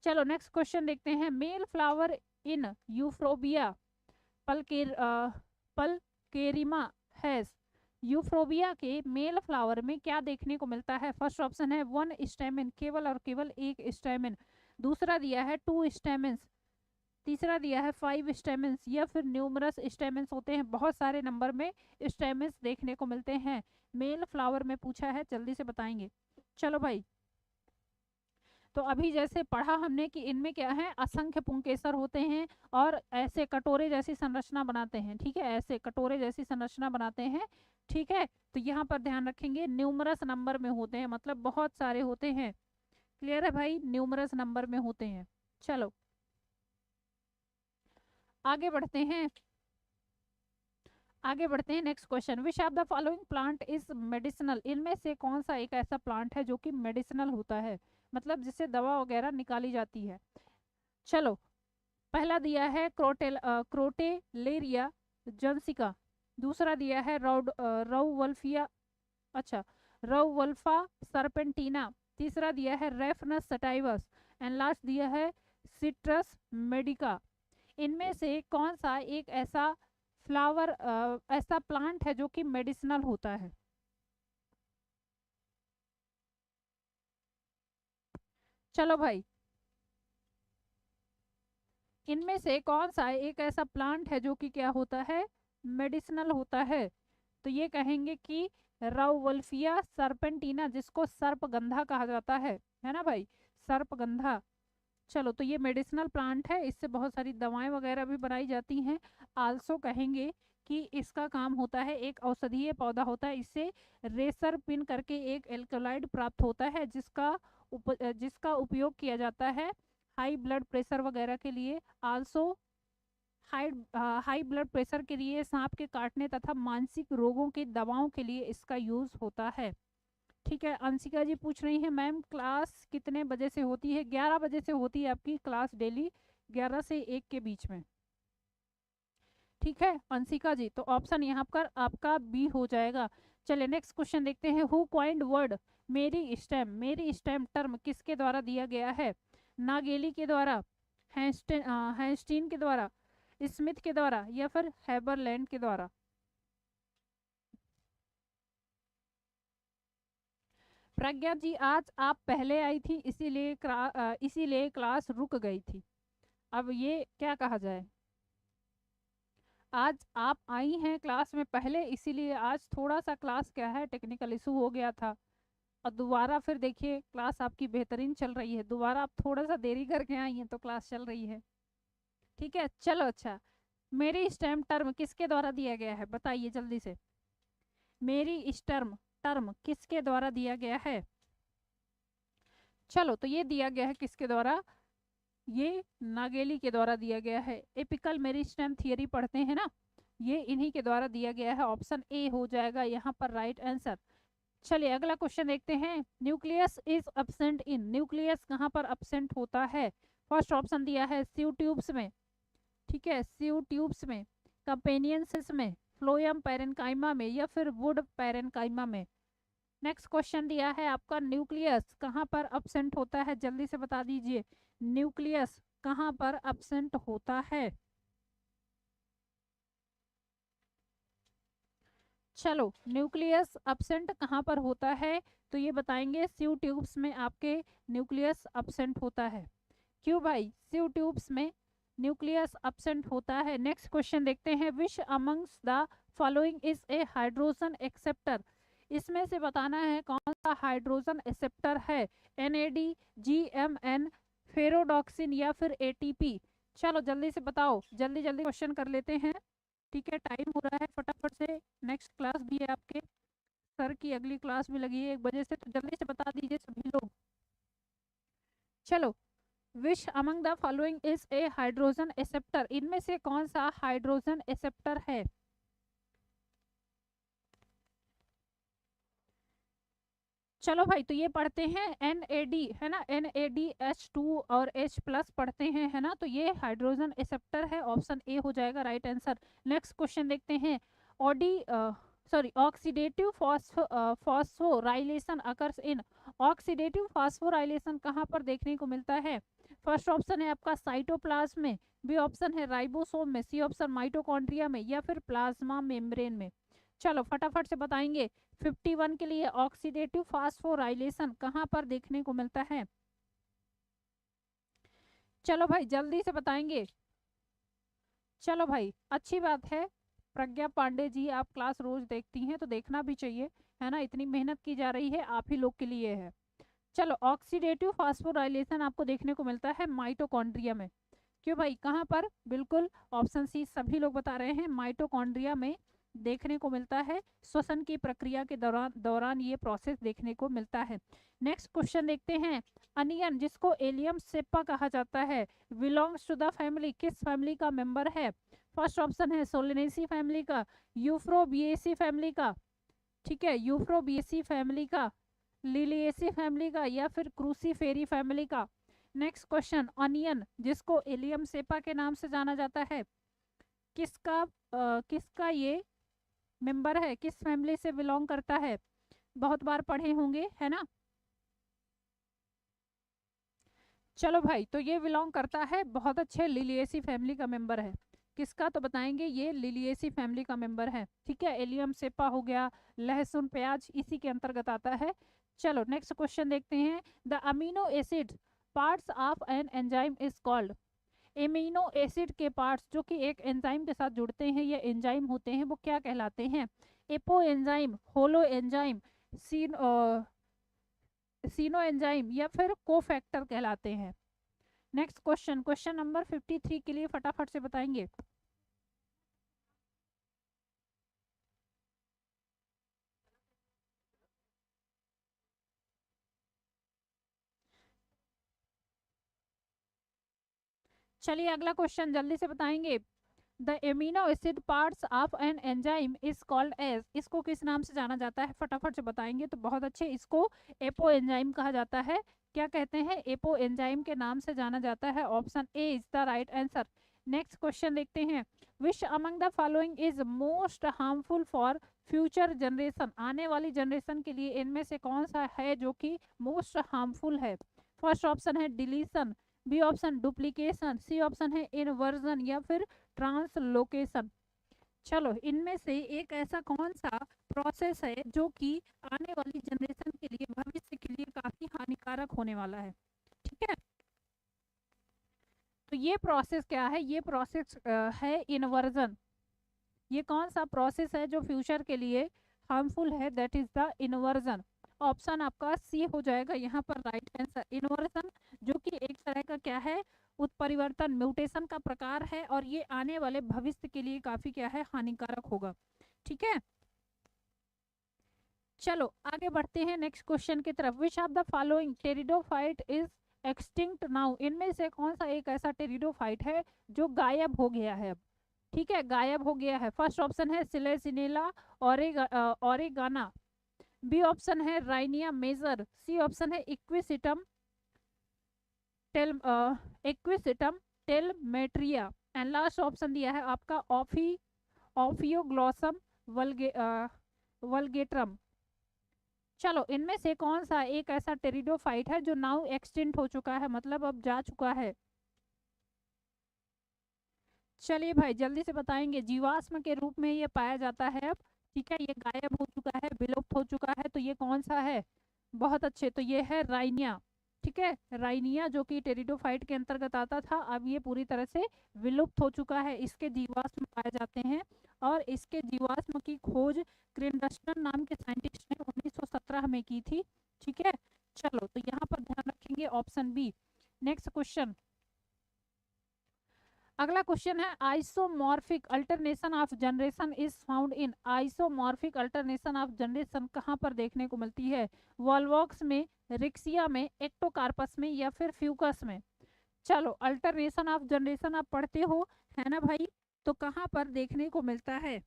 चलो नेक्स्ट क्वेश्चन देखते हैं। मेल फ्लावर इन यूफ्रोबिया पलकेरिमा हैज, यूफ्रोबिया के मेल फ्लावर में क्या देखने को मिलता है। फर्स्ट ऑप्शन है वन स्टेमिन, केवल और केवल एक स्टेमिन, दूसरा दिया है टू स्टेमिन्स, तीसरा दिया है 5 स्टेमिन्स या फिर न्यूमरस स्टेमिन्स होते हैं, बहुत सारे नंबर में स्टेमिन्स देखने को मिलते हैं। मेल फ्लावर में पूछा है, जल्दी से बताएंगे। चलो भाई, तो अभी जैसे पढ़ा हमने कि इनमें क्या है, असंख्य पुंकेसर होते हैं और ऐसे कटोरे जैसी संरचना बनाते हैं। ठीक है, ऐसे कटोरे जैसी संरचना बनाते हैं। ठीक है, तो यहाँ पर ध्यान रखेंगे न्यूमरस नंबर में होते हैं, मतलब बहुत सारे होते हैं। क्लियर है भाई, न्यूमरस नंबर में होते हैं। चलो आगे बढ़ते हैं, आगे बढ़ते हैं। Next question. Which of the following plant is medicinal, इनमें से कौन सा एक ऐसा प्लांट है जो कि मेडिसिनल होता है, मतलब जिससे दवा वगैरह निकाली जाती है। चलो, पहला दिया है क्रोटेलेरिया जंसिका, दूसरा दिया है राउवल्फिया, अच्छा राउवल्फा सरपेंटिना, तीसरा दिया है रेफनस सटाइवस एंड लास्ट दिया है सिट्रस मेडिका। इनमें से कौन सा एक ऐसा फ्लावर ऐसा प्लांट है जो कि मेडिसिनल होता है। चलो भाई, इनमें से कौन सा एक ऐसा प्लांट है जो कि क्या होता है, मेडिसिनल होता है। तो ये कहेंगे कि राउवल्फिया सरपेंटिना, जिसको सर्पगंधा कहा जाता है ना भाई, सर्पगंधा। चलो, तो ये मेडिसिनल प्लांट है, इससे बहुत सारी दवाएं वगैरह भी बनाई जाती हैं। आल्सो कहेंगे कि इसका काम होता है, एक औषधीय पौधा होता है, इससे रेसर पिन करके एक एल्कलॉइड प्राप्त होता है, जिसका उपयोग किया जाता है हाई ब्लड प्रेशर वगैरह के लिए। आल्सो हाई ब्लड प्रेशर के लिए, सांप के काटने तथा मानसिक रोगों की दवाओं के लिए इसका यूज होता है। ठीक है, अंशिका जी पूछ रही हैं मैम क्लास कितने बजे से होती है। 11 बजे से होती है आपकी क्लास डेली, 11 से 1 के बीच में। ठीक है अंशिका जी, तो ऑप्शन यहाँ पर आपका बी हो जाएगा। चलिए नेक्स्ट क्वेश्चन देखते हैं। हु कॉइंड वर्ड मेरी स्टेम, मेरी स्टेम टर्म किसके द्वारा दिया गया है? नागेली के द्वारा, हैंस्टीन के द्वारा, स्मिथ के द्वारा, या फिर हैबरलैंड के द्वारा? प्रज्ञा जी आज आप पहले आई थी, इसीलिए क्लास रुक गई थी। अब ये क्या कहा जाए, आज आप आई हैं क्लास में पहले, इसीलिए आज थोड़ा सा क्लास क्या है टेक्निकल इशू हो गया था। और दोबारा फिर देखिए क्लास आपकी बेहतरीन चल रही है, दोबारा आप थोड़ा सा देरी करके आई हैं तो क्लास चल रही है। ठीक है चलो अच्छा, मेरी स्टेम टर्म किसके द्वारा दिया गया है बताइए जल्दी से। मेरी स्टेम टर्म किसके द्वारा दिया गया है? चलो तो ये दिया गया है किसके द्वारा? ये नागेली के द्वारा दिया गया है। एपिकल मेरिस्टेम थियरी पढ़ते हैं ना, ये इन्हीं के द्वारा दिया गया है। ऑप्शन ए हो जाएगा यहाँ पर राइट आंसर। चलिए अगला क्वेश्चन देखते हैं। Nucleus is absent in, nucleus कहाँ पर एब्सेंट होता है? फर्स्ट ऑप्शन दिया है सीव ट्यूब्स में, ठीक है सीव ट्यूब्स में, कंपेनियंसिस में, फ्लोएम पैरेन्काइमा में, या फिर वुड पैरेन्काइमा में। नेक्स्ट क्वेश्चन दिया है आपका न्यूक्लियस कहाँ पर एब्सेंट होता है, जल्दी से बता दीजिए न्यूक्लियस कहाँ पर एब्सेंट होता है? चलो न्यूक्लियस एब्सेंट कहाँ पर होता है, तो ये बताएंगे सीव ट्यूब्स में आपके न्यूक्लियस एब्सेंट होता है। क्यों भाई सीव ट्यूब्स में न्यूक्लियस एब्सेंट होता है? नेक्स्ट क्वेश्चन देखते हैं। विच amongst the following is a hydrogen acceptor, इसमें से बताना है कौन सा हाइड्रोजन एक्सेप्टर है? NAD, GMN, फेरोडॉक्सिन, या फिर ATP? चलो जल्दी से बताओ, जल्दी जल्दी क्वेश्चन कर लेते हैं। ठीक है टाइम हो रहा है फटाफट से, नेक्स्ट क्लास भी है आपके सर की, अगली क्लास भी लगी है 1 बजे से, तो जल्दी से बता दीजिए सभी लोग। चलो which among the following is a hydrogen acceptor, इनमें से कौन सा हाइड्रोजन एक्सेप्टर है? चलो भाई तो ये पढ़ते हैं NAD है ना, NADH2 और H+ पढ़ते हैं है ना, तो ये हाइड्रोजन एक्सेप्टर है। ऑप्शन ए हो जाएगा राइट आंसर। नेक्स्ट क्वेश्चन देखते हैं। Oxidative phosphorylation occurs in, oxidative phosphorylation कहाँ पर देखने को मिलता है? फर्स्ट ऑप्शन है आपका साइटोप्लाज्म में, बी ऑप्शन है राइबोसोम में, सी ऑप्शन माइटोकॉन्ड्रिया में, या फिर प्लाज्मा मेम्ब्रेन में। चलो फटाफट से बताएंगे। 51 के लिए ऑक्सीडेटिव फास्फोराइलेशन कहाँ पर देखने को मिलता है? चलो भाई जल्दी से बताएंगे। चलो भाई अच्छी बात है प्रज्ञा पांडे जी, आप क्लास रोज देखती हैं तो देखना भी चाहिए है ना, इतनी मेहनत की जा रही है आप ही लोग के लिए है। चलो ऑक्सीडेटिव फास्फोराइलेशन आपको देखने को मिलता है माइटोकॉन्ड्रिया में। क्यों भाई कहाँ पर? बिल्कुल ऑप्शन सी सभी लोग बता रहे हैं, माइटोकॉन्ड्रिया में देखने को मिलता है। श्वसन की प्रक्रिया के दौरान ये प्रोसेस देखने को मिलता है। नेक्स्ट क्वेश्चन देखते हैं। अनियन जिसको एलियम सेप्पा कहा जाता है, बिलोंग्स टू द फैमिली, किस फैमिली का मेंबर है? फर्स्ट ऑप्शन है सोलेनेसी फैमिली का, यूफ्रोबिएसी फैमिली का, ठीक है यूफ्रोबिएसी फैमिली का, लिलिएसी फैमिली का, या फिर क्रूसीफेरी फैमिली का। Next question. अनियन जिसको एलियम सेप्पा के नाम से जाना जाता है, किसका ये मेंबर है, किस फैमिली से बिलोंग करता है? बहुत बार पढ़े होंगे है ना। चलो भाई तो ये बिलोंग करता है बहुत अच्छे लिलिएसी फैमिली का मेंबर है। किसका? तो बताएंगे ये लिलिएसी फैमिली का मेंबर है। ठीक है एलियम सेप्पा हो गया, लहसुन प्याज इसी के अंतर्गत आता है। चलो नेक्स्ट क्वेश्चन देखते हैं। The amino acid parts of an enzyme is called, amino acid के पार्ट्स जो कि एक एंजाइम के साथ जुड़ते हैं या एंजाइम होते हैं वो क्या कहलाते हैं? एपो एंजाइम, होलो एंजाइम, सीनो एंजाइम, या फिर कोफैक्टर कहलाते हैं। नेक्स्ट क्वेश्चन, क्वेश्चन नंबर 53 के लिए फटाफट से बताएंगे। चलिए अगला क्वेश्चन जल्दी से बताएंगे। The amino acid parts of an enzyme is called as, इसको किस नाम से जाना जाता है? फटाफट से बताएंगे तो बहुत अच्छे। इसको एपो एंजाइम कहा जाता है। क्या कहते हैं? एपो एंजाइम के नाम से जाना जाता है। Option A is the right answer. Next question देखते हैं, which among the following is most harmful for future generation, आने वाली जनरेशन के लिए इनमें से कौन सा है जो कि मोस्ट हार्मफुल है। फर्स्ट ऑप्शन है deletion, B option duplication, C option है इनवर्जन या फिर ट्रांसलोकेशन। चलो इनमें से एक ऐसा कौन सा प्रोसेस है जो कि आने वाली जनरेशन के लिए, भविष्य के लिए काफी हानिकारक होने वाला है। ठीक है, तो ये प्रोसेस क्या है, ये प्रोसेस है इनवर्जन। ये कौन सा प्रोसेस है जो फ्यूचर के लिए हार्मफुल है, that is the inversion. Option आपका सी हो जाएगा यहाँ पर राइट आंसर। इनवर्जन जो कि एक तरह का क्या है, उत्परिवर्तन, म्यूटेशन का प्रकार है, और ये आने वाले भविष्य के लिए काफी क्या है, हानिकारक होगा। ठीक है, चलो आगे बढ़ते हैं नेक्स्ट क्वेश्चन की तरफ। विच of the following pteridophyte is extinct now, इनमें से कौन सा एक ऐसा टेरिडोफाइट है जो गायब हो गया है अब। ठीक है, गायब हो गया है। फर्स्ट ऑप्शन है सिलेसिनेला ओरेगाना, बी ऑप्शन है राइनिया मेजर, सी ऑप्शन है इक्विसिटम टेलमेट्रिया, एंड लास्ट ऑप्शन दिया है आपका ऑफियोग्लॉसम वल्गेट्रम। चलो इनमें से कौन सा एक ऐसा टेरिडोफाइट है जो नाउ एक्सटिंक्ट हो चुका है, मतलब अब जा चुका है। चलिए भाई जल्दी से बताएंगे। जीवाश्म के रूप में ये पाया जाता है अब। ठीक है, ये गायब हो चुका है, विलुप्त हो चुका है, तो ये कौन सा है। बहुत अच्छे, तो ये है राइनिया। ठीक है, राइनिया जो कि टेरिडोफाइट के अंतर्गत आता था, अब ये पूरी तरह से विलुप्त हो चुका है। इसके जीवाश्म पाए जाते हैं, और इसके जीवाश्म की खोज क्रिंडस्टन नाम के साइंटिस्ट ने 1917 में की थी। ठीक है, चलो तो यहाँ पर ध्यान रखेंगे ऑप्शन बी। नेक्स्ट क्वेश्चन, अगला क्वेश्चन है, isomorphic alternation of generation is found in, isomorphic alternation of generation कहाँ पर देखने को मिलती है। वॉल्वॉक्स में, रिक्सिया में, एक्टोकार्पस में या फिर फ्यूकस में। चलो अल्टरनेशन ऑफ जनरेशन आप पढ़ते हो है ना भाई, तो कहाँ पर देखने को मिलता है।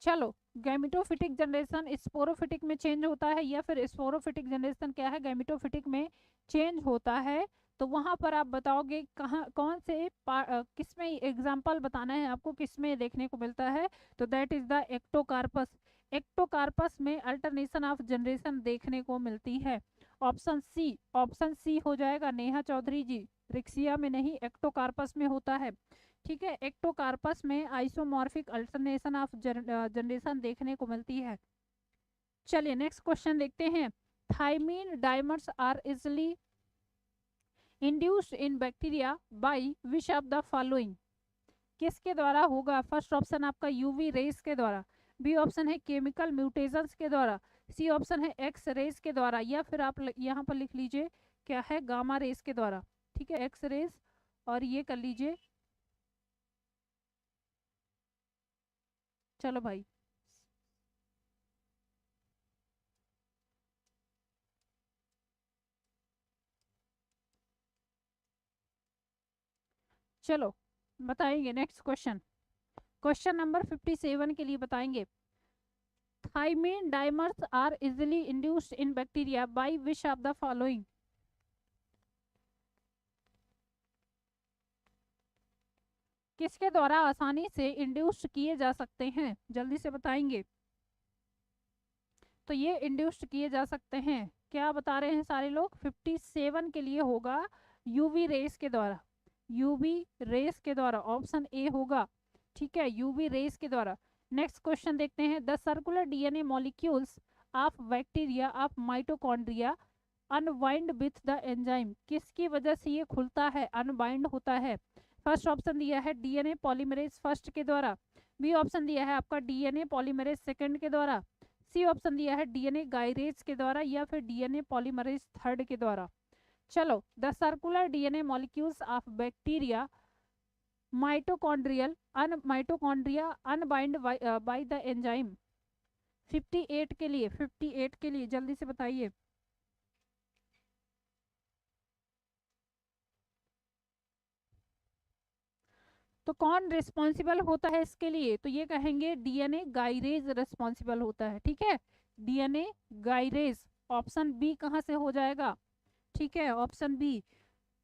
चलो गैमिटोफिटिक जनरेशन स्पोरोफिटिक में चेंज होता है, या फिर स्पोरोफिटिक जनरेशन क्या है, गैमिटोफिटिक में चेंज होता है। तो वहां पर आप बताओगे कहाँ, कौन से किसमें एग्जाम्पल बताना है आपको, किसमें देखने को मिलता है, तो that is the Ectocarpus. Ectocarpus में अल्टरनेशन ऑफ जनरेशन देखने को मिलती है। ऑप्शन सी हो जाएगा नेहा चौधरी जी, रिक्सिया में नहीं, एक्टोकार्पस में होता है। ठीक है, एक्टोकार्पस में आइसोमॉर्फिक अल्टरनेशन ऑफ जनरेशन देखने को मिलती है। चलिए नेक्स्ट क्वेश्चन देखते हैं, thymine dimers are easily induced in bacteria by which of the following, किसके द्वारा होगा। फर्स्ट ऑप्शन आपका यूवी रेस के द्वारा, बी ऑप्शन है केमिकल म्यूटेशंस के द्वारा, सी ऑप्शन है एक्स रेस के द्वारा, या फिर आप यहाँ पर लिख लीजिए क्या है, गामा रेस के द्वारा। ठीक है, एक्स रेस और ये कर लीजिए। चलो भाई चलो बताएंगे नेक्स्ट क्वेश्चन, क्वेश्चन नंबर 57 के लिए बताएंगे, thymine dimers are easily induced in bacteria by which of the following, किसके द्वारा आसानी से इंड्यूस्ड किए जा सकते हैं, जल्दी से बताएंगे। तो ये इंड्यूस्ड किए जा सकते हैं, क्या बता रहे हैं सारे लोग, 57 के लिए होगा यूवी रेस के द्वारा, यूवी रेस के द्वारा, ऑप्शन ए होगा। ठीक है, यूवी रेस के द्वारा। नेक्स्ट क्वेश्चन देखते हैं, the circular DNA molecules of bacteria of mitochondria unbind with the enzyme, किसकी वजह से ये खुलता है, अनबाइंड होता है। फर्स्ट ऑप्शन दिया है डीएनए पॉलीमरेज फर्स्ट के द्वारा, बी ऑप्शन दिया है आपका डीएनए पॉलीमरेज सेकंड के द्वारा, सी ऑप्शन दिया है डीएनए गायरेज के द्वारा, या फिर डीएनए पॉलीमरेज थर्ड के द्वारा। चलो the circular DNA molecules of bacteria mitochondria unbind by the enzyme, 58 के लिए जल्दी से बताइए। तो कौन रिस्पॉन्सिबल होता है इसके लिए, तो ये कहेंगे डीएनए गायरेज रिस्पॉन्सिबल होता है। ठीक है, डीएनए गायरेज, ऑप्शन बी कहाँ से हो जाएगा। ठीक है, option B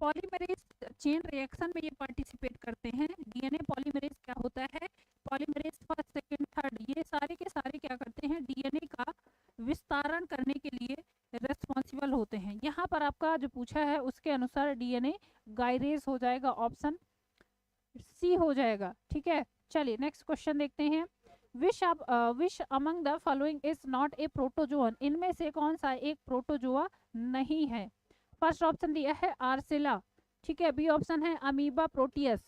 polymerase chain reaction में ये पार्टिसिपेट करते हैं। डीएनए पॉलीमरेज क्या होता है, पॉलीमरेज फर्स्ट सेकंड थर्ड, ये सारे के सारे क्या करते हैं, डीएनए का विस्तारण करने के लिए रेस्पॉन्सिबल होते हैं। यहाँ पर आपका जो पूछा है उसके अनुसार डीएनए गायरेज हो जाएगा, ऑप्शन सी हो जाएगा। ठीक है, चलिए नेक्स्ट क्वेश्चन देखते हैं। Which among the following is not a protozoan, इनमें से कौन सा एक प्रोटोजोआ नहीं है। फर्स्ट ऑप्शन दिया है आर्सेला, ठीक है, बी ऑप्शन है अमीबा प्रोटियस,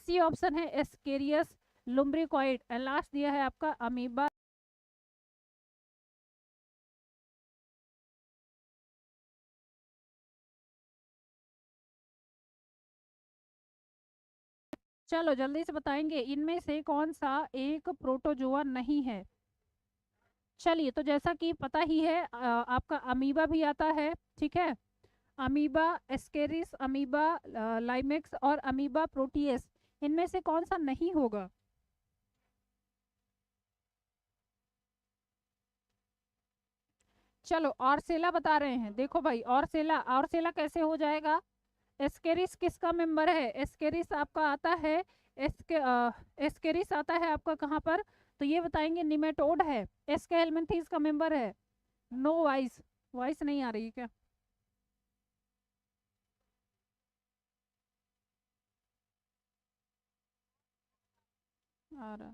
सी ऑप्शन है एस्केरियस लुम्ब्रिकॉइड, एंड लास्ट दिया है आपका अमीबा। चलो जल्दी से बताएंगे इनमें से कौन सा एक प्रोटोजोआ नहीं है। चलिए, तो जैसा कि पता ही है आपका अमीबा भी आता है, ठीक है, अमीबा एस्केरिस, अमीबा लाइमेक्स और अमीबा प्रोटियस, इनमें से कौन सा नहीं होगा। चलो ऑर्सेला बता रहे हैं, देखो भाई ऑर्सेला, ऑर्सेला कैसे हो जाएगा, एस्केरिस किसका मेंबर है, एस्केरिस आपका आता है, एस्केरिस आता है आपका कहाँ पर, तो ये बताएंगे निमेटोड है, एस्के हेलमिंथीज का मेंबर है। नो वॉइस, वॉइस नहीं आ रही है क्या, आ रहा,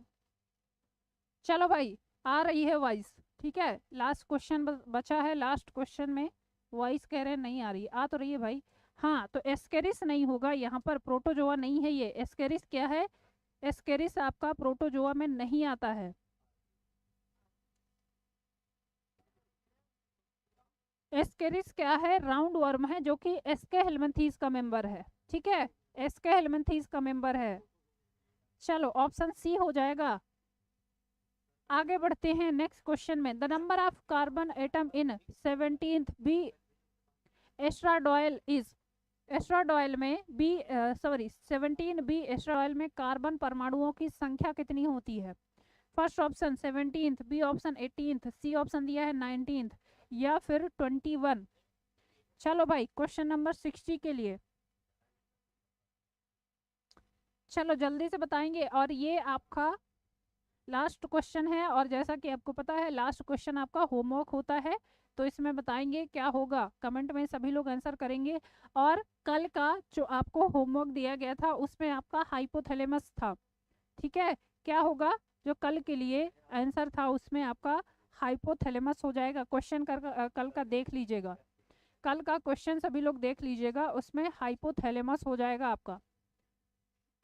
चलो भाई आ रही है वॉइस, ठीक है, लास्ट क्वेश्चन बचा है, लास्ट क्वेश्चन में वॉइस कह रहे हैं नहीं आ रही, आ तो रही है भाई। हाँ, तो एस्केरिस नहीं होगा यहाँ पर, प्रोटोजोआ नहीं है ये, एस्केरिस क्या है, एस्केरिस आपका प्रोटोजोआ में नहीं आता है। एस्केरिस क्या है, राउंड वर्म है, जो कि एस्के हेलमिंथीज का मेंबर है, ठीक है, एस्के हेलमिंथीज का मेंबर है। चलो ऑप्शन सी हो जाएगा। आगे बढ़ते हैं नेक्स्ट क्वेश्चन में। The number of carbon atom in 17th B estradiol is, estradiol में बी 17 बी एस्ट्राडॉयल में कार्बन परमाणुओं की संख्या कितनी होती है। First option 17th, B option 18th, C option दिया है 19th या फिर 21। चलो भाई क्वेश्चन नंबर 60 के लिए चलो जल्दी से बताएंगे, और ये आपका लास्ट क्वेश्चन है, और जैसा कि आपको पता है लास्ट क्वेश्चन आपका होमवर्क होता है, तो इसमें बताएंगे क्या होगा, कमेंट में सभी लोग आंसर करेंगे। और कल का जो आपको होमवर्क दिया गया था उसमें आपका हाइपोथैलेमस था, ठीक है, क्या होगा, जो कल के लिए आंसर था उसमें आपका हाइपोथैलेमस हो जाएगा। क्वेश्चन कल का देख लीजिएगा, कल का क्वेश्चन सभी लोग देख लीजिएगा, उसमें हाइपोथैलेमस हो जाएगा आपका।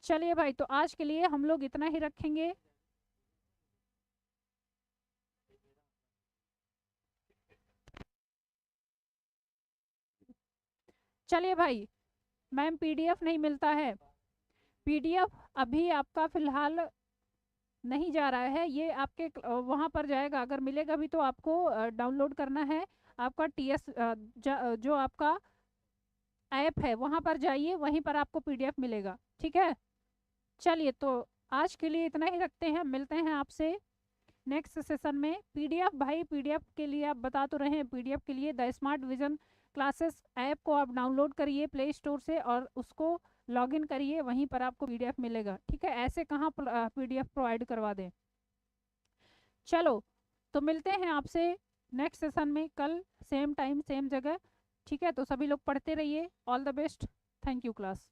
चलिए भाई, तो आज के लिए हम लोग इतना ही रखेंगे। चलिए भाई, मैम पीडीएफ नहीं मिलता है, पीडीएफ अभी आपका फिलहाल नहीं जा रहा है, ये आपके वहाँ पर जाएगा, अगर मिलेगा भी तो आपको डाउनलोड करना है, आपका टीएस जो आपका ऐप है वहाँ पर जाइए, वहीं पर आपको पीडीएफ मिलेगा, ठीक है। चलिए, तो आज के लिए इतना ही रखते हैं, मिलते हैं आपसे नेक्स्ट सेशन में। पीडीएफ भाई, पीडीएफ के लिए आप बता तो रहे हैं, पीडीएफ के लिए the smart vision classes app को आप डाउनलोड करिए प्ले स्टोर से और उसको लॉगिन करिए, वहीं पर आपको पीडीएफ मिलेगा, ठीक है, ऐसे कहाँ पीडीएफ प्रोवाइड करवा दें। चलो, तो मिलते हैं आपसे नेक्स्ट सेशन में कल, सेम टाइम सेम जगह, ठीक है, तो सभी लोग पढ़ते रहिए, all the best, thank you class.